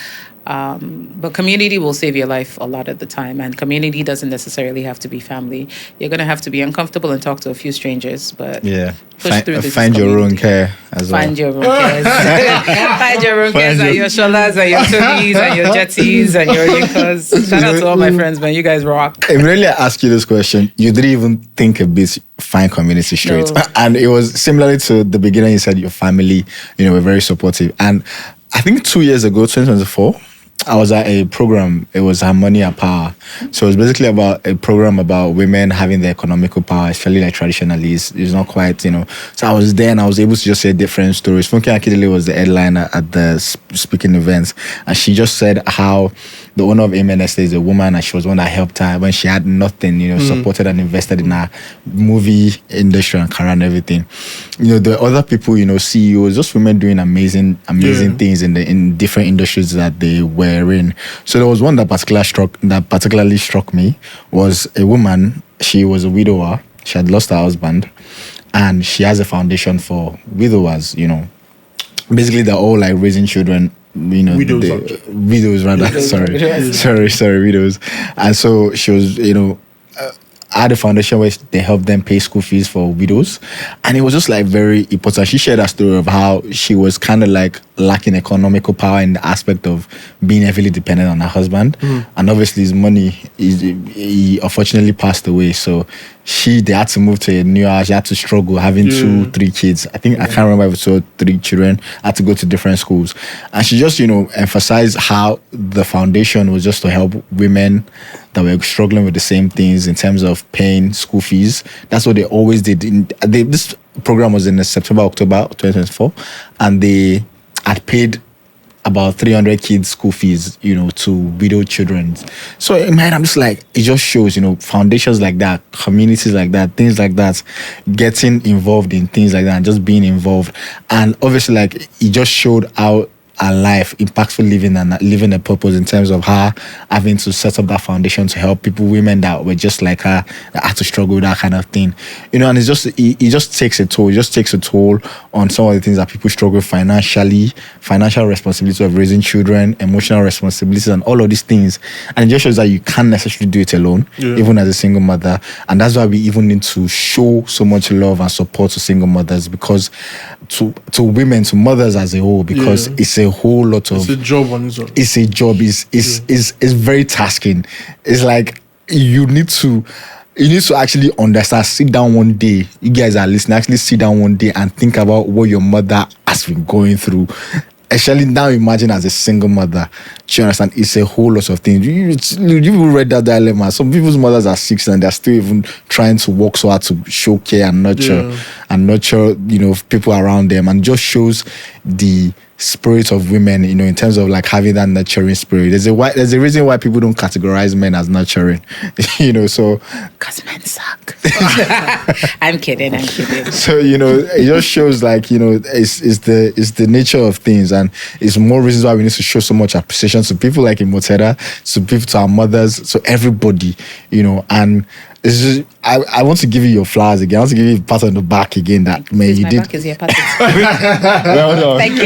But community will save your life a lot of the time. And community doesn't necessarily have to be family. You're going to have to be uncomfortable and talk to a few strangers. But
find your own care as well.
Find your own cares. Find your own cares and your sholas and your Tonys and your jetties and your Linkas. Shout out to all my friends, man. You guys rock.
If really I ask you this question, you didn't even think a bit find community straight. No. And it was similarly to the beginning, you said your family, were very supportive. And I think 2 years ago, 2024, I was at a program. It was Harmony and Power. So it was basically about a program about women having the economical power, especially like traditionally. It's not quite, So I was there and I was able to just say different stories. Funke Akindele was the headliner at the speaking events. And she just said how the owner of Amen Estate is a woman and she was one that helped her when she had nothing, supported and invested in her movie industry and career and everything. The other people, CEOs, just women doing amazing things in different industries that they were in. So there was one that particularly struck me was a woman. She was a widower. She had lost her husband, and she has a foundation for widowers. Basically they're all like raising children. Widows rather. Sorry, widows. And so she was, had a foundation where they help them pay school fees for widows, and it was just like very important. She shared a story of how she was kind of like lacking economical power in the aspect of being heavily dependent on her husband. And obviously his money, he unfortunately passed away. So they had to move to a new house. She had to struggle having 2-3 kids. I think, I can't remember if it was 3 children, had to go to different schools. And she just, emphasized how the foundation was just to help women that were struggling with the same things in terms of paying school fees. That's what they always did. This program was in September, October 2024, and they had paid about 300 kids school fees, to widowed children. So in my head, I'm just like, it just shows, foundations like that, communities like that, things like that, getting involved in things like that and just being involved. And obviously, like, it just showed how her life, impactful living and living a purpose in terms of her having to set up that foundation to help women that were just like her, that had to struggle with that kind of thing. And it's just, it just takes a toll. It just takes a toll on some of the things that people struggle with financially, financial responsibility of raising children, emotional responsibilities, and all of these things. And it just shows that you can't necessarily do it alone, even as a single mother. And that's why we even need to show so much love and support to single mothers, because to women, to mothers as a whole, because it's a whole lot of...
It's a job on its own.
It's a job. It's very tasking. It's like you need to actually understand, sit down one day, you guys are listening, actually sit down one day and think about what your mother has been going through. Actually, now imagine as a single mother. Do you understand? It's a whole lot of things. You read that dilemma. Some people's mothers are 6 and they're still even trying to work so hard to show care and nurture, people around them, and just shows the spirit of women, in terms of like having that nurturing spirit. There's a reason why people don't categorize men as nurturing, so.
Because men suck. I'm kidding.
So, it just shows like, it's the nature of things, and it's more reasons why we need to show so much appreciation to people like Imoteda, to our mothers, to everybody, and it's just, I want to give you your flowers again. I want to give you a pat on the back again. That man, you did.
Back is your pat.
Well done.
Thank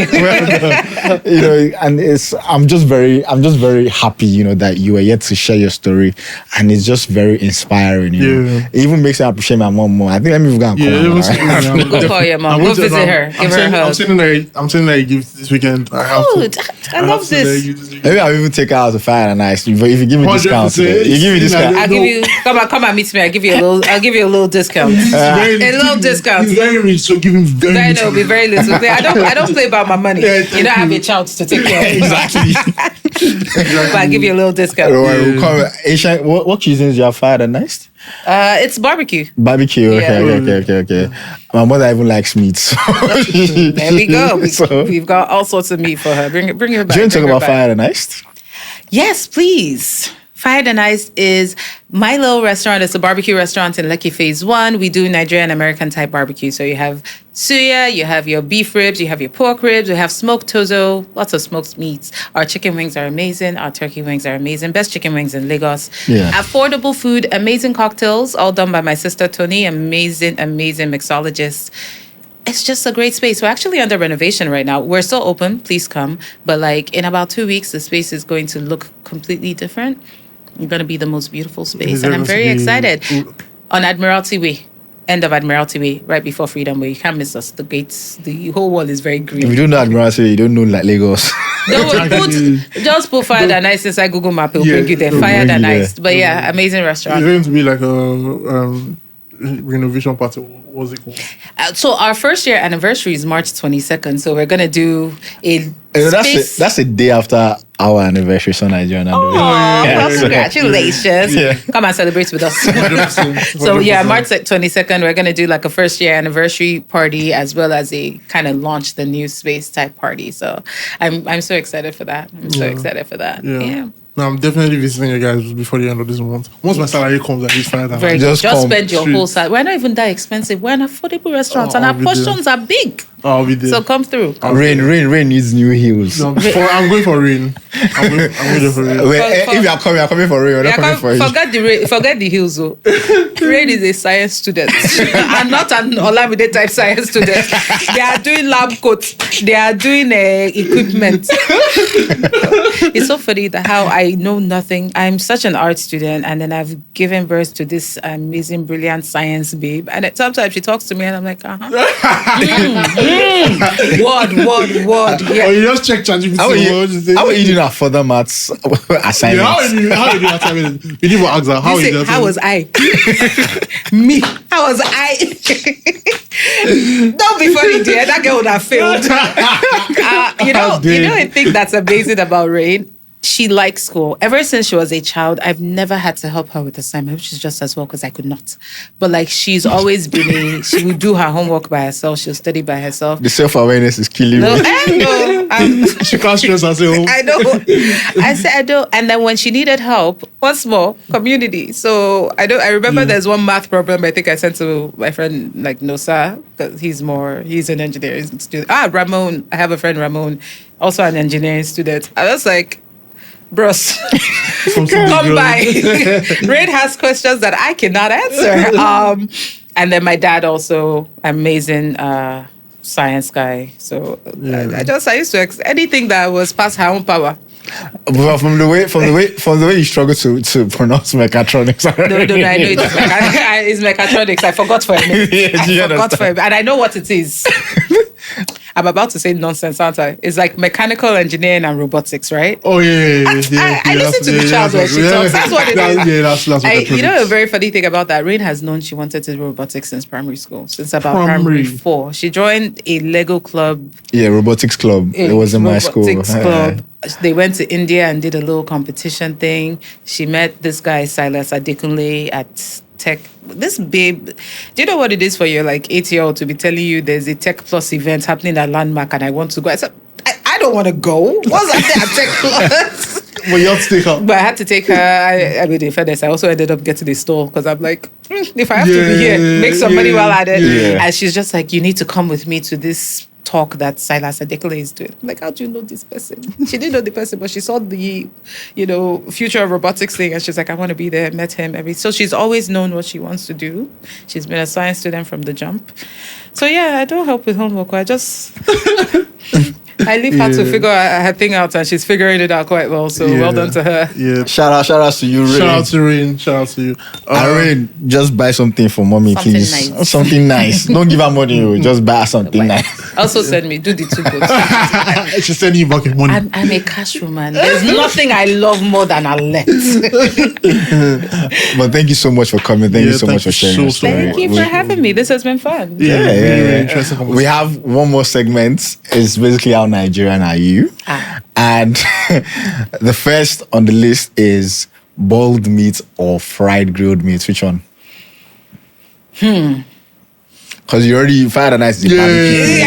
you.
And I'm just very happy, that you were yet to share your story, and it's just very inspiring. It even makes me appreciate my mom more. I think let me go and call her.
Go call your mom. Go visit her. Give her a hug.
I'm sending her a gift this weekend.
I love this.
Maybe I'll even take her out to Fire and Ice. If you give me discount, you give me discount.
I'll give you. Come and meet me. I'll give you a little discount. A little discount.
He's very rich, so give him very little.
Be very little. I don't play about my money. I have a child to take care of.
Exactly.
But I'll give you a little discount.
Asian, what cuisines do you have Fire and Ice?
It's barbecue.
Barbecue, okay. My mother even likes meat. So
there we go. We've got all sorts of meat for her. Bring her back.
Do you want to talk about Fire and Ice?
Yes, please. Fire and Ice is my little restaurant. It's a barbecue restaurant in Lekki Phase 1. We do Nigerian American type barbecue. So you have suya, you have your beef ribs, you have your pork ribs, you have smoked tozo, lots of smoked meats. Our chicken wings are amazing. Our turkey wings are amazing. Best chicken wings in Lagos.
Yeah.
Affordable food, amazing cocktails, all done by my sister Tony, amazing mixologist. It's just a great space. We're actually under renovation right now. We're still open. Please come. But like in about 2 weeks, the space is going to look completely different. It's going to be the most beautiful space. And I'm very excited. On Admiralty Way. End of Admiralty Way, right before Freedom Way. You can't miss us. The gates, the whole wall is very green.
If you don't know Admiralty Way, you don't know like Lagos.
Just put Fire and Ice inside Google Map. It'll bring you there. Fire and Ice. But yeah, amazing restaurant.
It's going to be like a renovation party. What's it called?
So our first year anniversary is March 22nd. So we're going to do a
that's a day after our anniversary, so Nigerian anniversary.
Congratulations.
Yeah.
Come and celebrate with us. So yeah, March 22nd, we're going to do like a first year anniversary party as well as a kind of launch the new space type party. So I'm so excited for that. Yeah.
No, I'm definitely visiting you guys before the end of this month. Once my salary comes, at least $5.
Just spend your whole salary. We're not even that expensive. We're an affordable restaurant, and our portions are big.
I'll be there.
So come through.
Rain needs new heels.
No, I'm going for Rain. I'm going for Rain.
If you're coming for Rain, you're not coming for heels.
Forget the heels, though. Rain is a science student. And not an Olamide type science student. They are doing lab coats. They are doing equipment. It's so funny that how I know nothing. I'm such an art student, and then I've given birth to this amazing, brilliant science babe. And sometimes she talks to me, and I'm like, word. Yeah.
Or you just check ChatGPT.
How are you doing our further maths assignments?
Yeah, how are you doing assignments? You need to ask her,
How was I? Me? How was I? Don't be funny, dear. That girl would have failed. You know a thing that's amazing about Rain? She likes school. Ever since she was a child, I've never had to help her with assignment, which is just as well because I could not. But like, she's always been she would do her homework by herself. She'll study by herself.
The self-awareness is killing me.
She can't stress herself.
I know. I said I don't. And then when she needed help, once more, community. So I remember there's one math problem I think I sent to my friend like Nosa, because he's an engineering student. Ramon. I have a friend Ramon, also an engineering student. I was like, bros, come by. Rain has questions that I cannot answer. And then my dad also, amazing science guy. So I used to anything that was past her own power.
Well, from the way you struggle to pronounce mechatronics.
No, I know it's mechatronics. I forgot for a minute. I forgot for a minute. And I know what it is. I'm about to say nonsense, aren't I? It's like mechanical engineering and robotics, right?
Oh, yeah.
I listen to the child when she talks. That's what it is.
Yeah, that's what
you know, a very funny thing about that, Rain has known she wanted to do robotics since primary school, since about primary 4. She joined a Lego club.
Yeah, robotics club. It was in my school.
Robotics club. They went to India and did a little competition thing. She met this guy, Silas Adekunle, at Tech. This babe, do you know what it is for your like 8-year-old to be telling you there's a Tech Plus event happening at Landmark and I want to go? I said, I don't want to go. What's that at Tech Plus?
Well, you have to take her.
But I had to take her. I mean, in fairness, I also ended up getting a stall because I'm like, if I have to be here, make some money while at it.
Yeah.
And she's just like, you need to come with me to this talk that Silas Adekole is doing. I'm like, how do you know this person? She didn't know the person, but she saw the, future of robotics thing, and she's like, I want to be there. Met him. So she's always known what she wants to do. She's been a science student from the jump. So yeah, I don't help with homework. I just I leave her to figure her thing out, and she's figuring it out quite well. So well done to her.
Yeah.
Shout out to you, Rain.
Shout out to you.
Rain, just buy something for mommy,
Something
please.
nice.
Something nice. Don't give her money. Just buy her something nice.
Also send me, do the 2 books.
She's sending you back your money.
I'm a cash woman. There's nothing I love more than a let.
But thank you so much for coming. Thank you so much for sharing your story.
Thank you for having me. This has been fun.
Really interesting.
We have one more segment. It's basically how Nigerian are you? And the first on the list is boiled meat or fried grilled meat. Which one? Because you already fired a nice barbecue.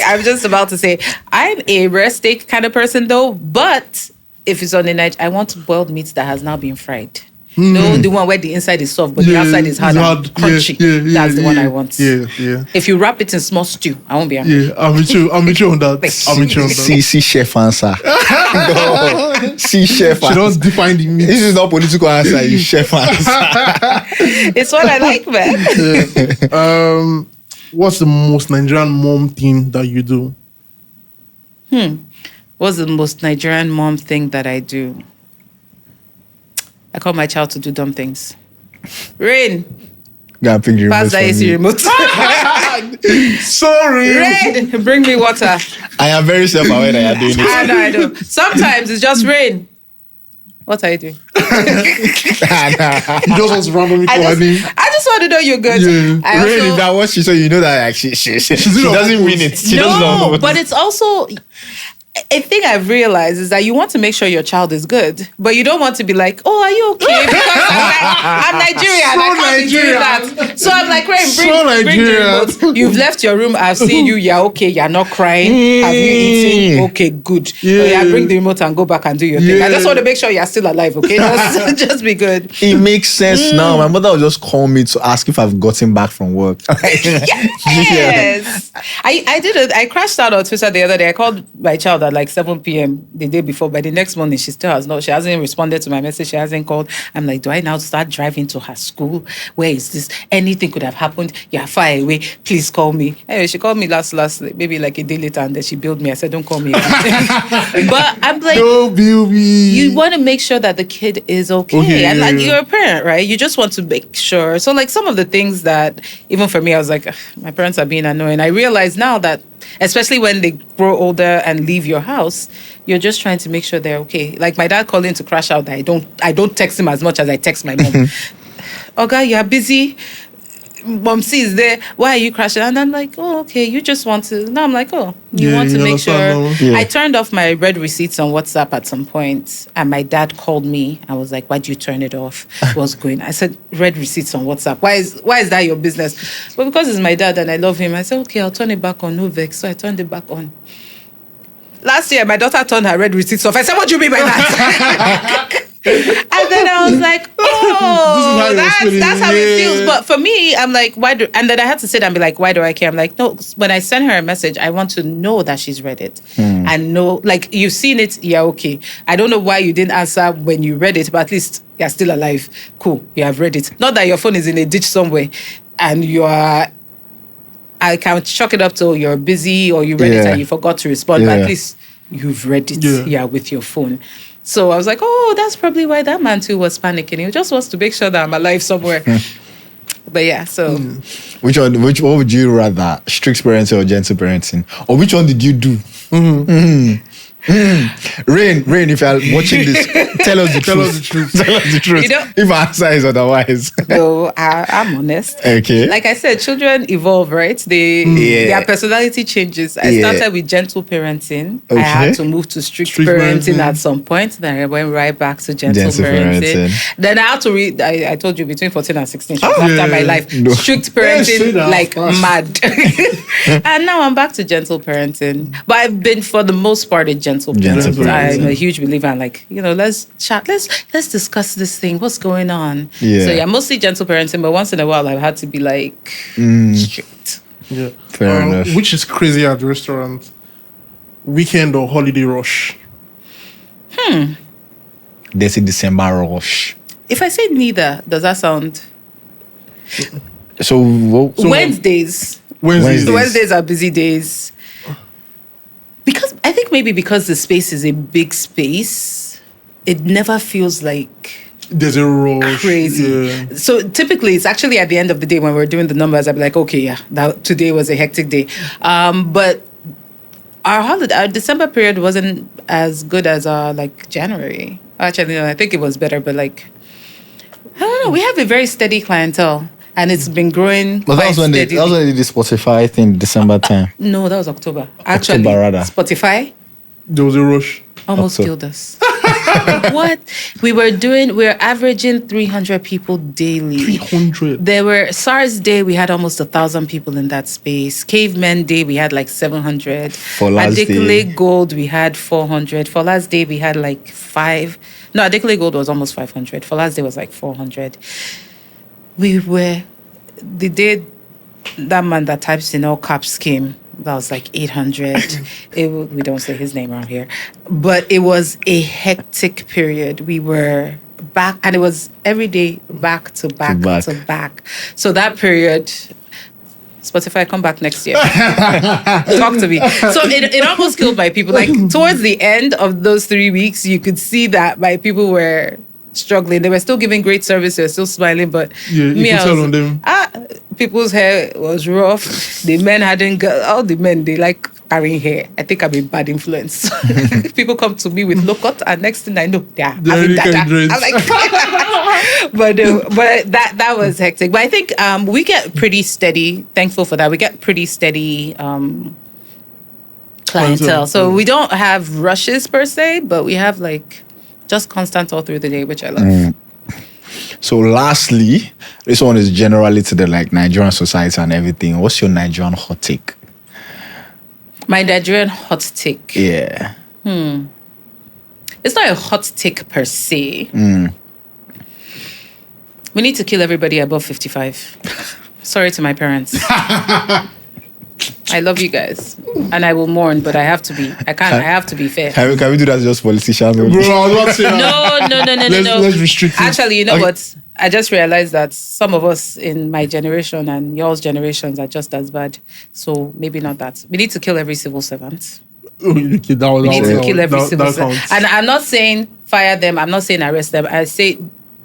I'm just about to say, I'm a rare steak kind of person though, but if it's on the night, I want boiled meat that has now been fried. No, the one where the inside is soft, but the outside is hard and crunchy. That's the one I want.
Yeah.
If you wrap it in small stew, I won't be angry.
Yeah, I'm with you on that.
See chef answer. No, see chef answer.
She don't define the meat.
This is not political answer, it's chef answer.
It's what I like, man.
What's the most Nigerian mom thing that you do?
What's the most Nigerian mom thing that I do? I call my child to do dumb things. Rain.
Gotta pick the remote
Pass that
for
AC
me.
remote.
Sorry.
Rain, bring me water.
I am very self-aware that you're doing it.
I know. Sometimes it's just rain. What are you doing?
You just want to randomly call her name.
I just want to know you're good.
Yeah.
Really, that what she said, you know that like, she doesn't mean it. She doesn't know.
No, but it's also a thing I've realized is that you want to make sure your child is good, but you don't want to be like, oh, are you okay? Because I'm Nigerian. I can't be doing that. So I'm like, Rain, bring the remote. You've left your room. I've seen you. You're okay. You're not crying. Have you eaten? Okay, good. Yeah, bring the remote and go back and do your thing. I just want to make sure you're still alive, okay? Just be good.
It makes sense now. My mother will just call me to ask if I've gotten back from work.
Yes. I crashed out on Twitter the other day. I called my child at like 7 p.m. the day before. By the next morning, she hasn't responded to my message. She hasn't called. I'm like, do I now start driving to her school? Where is this? Anything could have happened. You're far away. Please call me. Anyway, she called me last, maybe like a day later, and then she billed me. I said, don't call me again. But I'm like,
Don't bill me.
you want to make sure that the kid is okay. And like, you're a parent, right? You just want to make sure. So like some of the things that, even for me, I was like, "Ugh, my parents are being annoying." I realize now that, especially when they grow older and leave your house, you're just trying to make sure they're okay. Like my dad calling to crash out, that I don't text him as much as I text my mom. Okay, you're busy. Mom sees there. Why are you crashing? And I'm like, oh, okay. You just want to. No, I'm like, oh, you want to make sure.
Yeah.
I turned off my red receipts on WhatsApp at some point, and my dad called me. I was like, why'd you turn it off? What's going on? I said, red receipts on WhatsApp. Why is that your business? Well, because it's my dad and I love him. I said, okay, I'll turn it back on. No vex. So I turned it back on. Last year, my daughter turned her red receipts off. I said, what do you mean by that? And then I was like, oh, that's how it feels. But for me, I'm like, and then I had to sit and be like, why do I care? I'm like, no, when I send her a message, I want to know that she's read it. And know, like, you've seen it, yeah, okay. I don't know why you didn't answer when you read it, but at least you're still alive. Cool, you have read it. Not that your phone is in a ditch somewhere and I can chalk it up to you're busy or you read it and you forgot to respond, but at least you've read it with your phone. So I was like, oh, that's probably why that man too was panicking. He just wants to make sure that I'm alive somewhere. But yeah, so.
What would you rather, strict parenting or gentle parenting? Or which one did you do? Rain, if you're watching this, tell us the truth. Tell us the truth. You know, if our answer is otherwise.
No, I'm honest.
Okay.
Like I said, children evolve, right? Their personality changes. I started with gentle parenting. Okay. I had to move to strict parenting at some point. Then I went right back to gentle parenting. Then I had to read, I told you, between 14 and 16, after my life. No. Strict parenting, like mad. And now I'm back to gentle parenting. But I've been, for the most part, a gentle parenting. I'm a huge believer in, like, you know, let's chat, let's discuss this thing. What's going on? Yeah. So yeah, mostly gentle parenting, but once in a while I've had to be like strict.
Yeah.
Fair enough.
Which is crazy at the restaurant? Weekend or holiday rush?
There's a December rush.
If I say neither, does that sound?
So
Wednesdays. Wednesdays are busy days. Because I think maybe because the space is a big space, it never feels like
there's a rush.
Crazy. Yeah. So typically, it's actually at the end of the day when we're doing the numbers, I'd be like, okay, yeah, today was a hectic day. But our December period wasn't as good as our like January. Actually, no, I think it was better, but like, I don't know. We have a very steady clientele. And it's been growing.
But that was when they did the Spotify thing, December time.
No, that was October. Actually,
October, rather.
Spotify.
There was a rush.
Almost killed us. What? We're averaging 300 people daily.
300.
There were SARS Day, we had almost 1,000 people in that space. Caveman Day, we had like 700.
For last day.
Gold, we had 400. For last day, we had like 5. No, Adekule Gold was almost 500. For last day was like 400. We were, the day that man that types in all caps came, that was like 800. We don't say his name around here. But it was a hectic period. We were back, and it was every day back to back to back. So that period, Spotify, come back next year. Talk to me. So it almost killed my people. Like towards the end of those 3 weeks, you could see that my people were struggling. They were still giving great service. They were still smiling, but
on them.
People's hair was rough. The men hadn't got, all the men, they like carrying hair. I think I'm a bad influence. People come to me with low cut, and next thing I know, having data. I'm like, but that was hectic. But I think we get pretty steady. Thankful for that. We get pretty steady clientele. So we don't have rushes per se, but we have like just constant all through the day, which I love.
So lastly, this one is generally to the like Nigerian society and everything. What's your Nigerian hot take?
My Nigerian hot take?
Yeah.
It's not a hot take per se. We need to kill everybody above 55. Sorry to my parents. I love you guys, and I will mourn, but I have to be. I can't. I have to be fair.
Can we do that just politicians?
Bro, I was about to say,
No.
Let's restrict it.
Actually, you know what? I just realized that some of us in my generation and yours generations are just as bad. So maybe not that. We need to kill every civil servant.
Oh, okay, that
We need to kill every
that
civil servant.
counts.
And I'm not saying fire them. I'm not saying arrest them. I say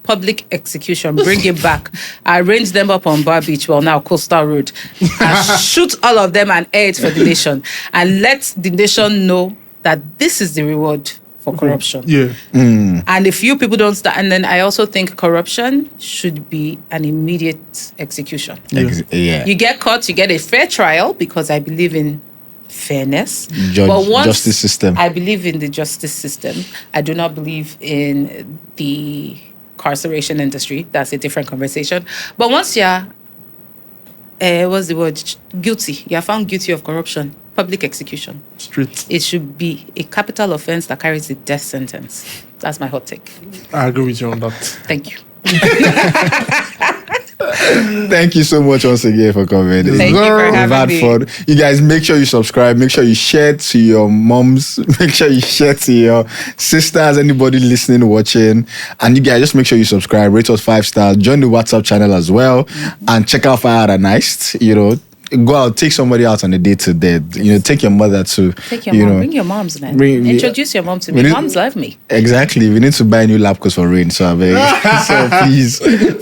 public execution. Bring it back. Arrange them up on Bar Beach, well now Coastal Road, and shoot all of them and air it for the nation. And let the nation know that this is the reward for corruption.
Yeah.
And if you people don't start, and then I also think corruption should be an immediate execution.
Yeah.
You get caught, you get a fair trial, because I believe in fairness.
Justice system.
I believe in the justice system. I do not believe in the incarceration industry. That's a different conversation. But once you're, what's the word? Guilty. You're found guilty of corruption. Public execution.
Straight.
It should be a capital offense that carries a death sentence. That's my hot take.
I agree with you on that.
Thank you.
Thank you so much once again for coming.
Thank you for
We've
having
had
me.
fun. You guys, make sure you subscribe. Make sure you share to your moms. Make sure you share to your sisters, anybody listening, watching. And you guys, just make sure you subscribe. Rate us 5 stars. Join the WhatsApp channel as well. And check out Fire and Iced. You know, go out, take somebody out on a date to dead. You know, take your mother to.
Take your
you
mom.
know,
Bring your moms, man.
bring-
Introduce your mom to
we
me.
need-
Moms love me.
Exactly. We need to buy new lab coats for rain. So I beg. So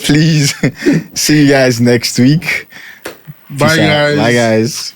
please, see you guys next week.
Bye,
Peace out.
guys.
Bye, guys.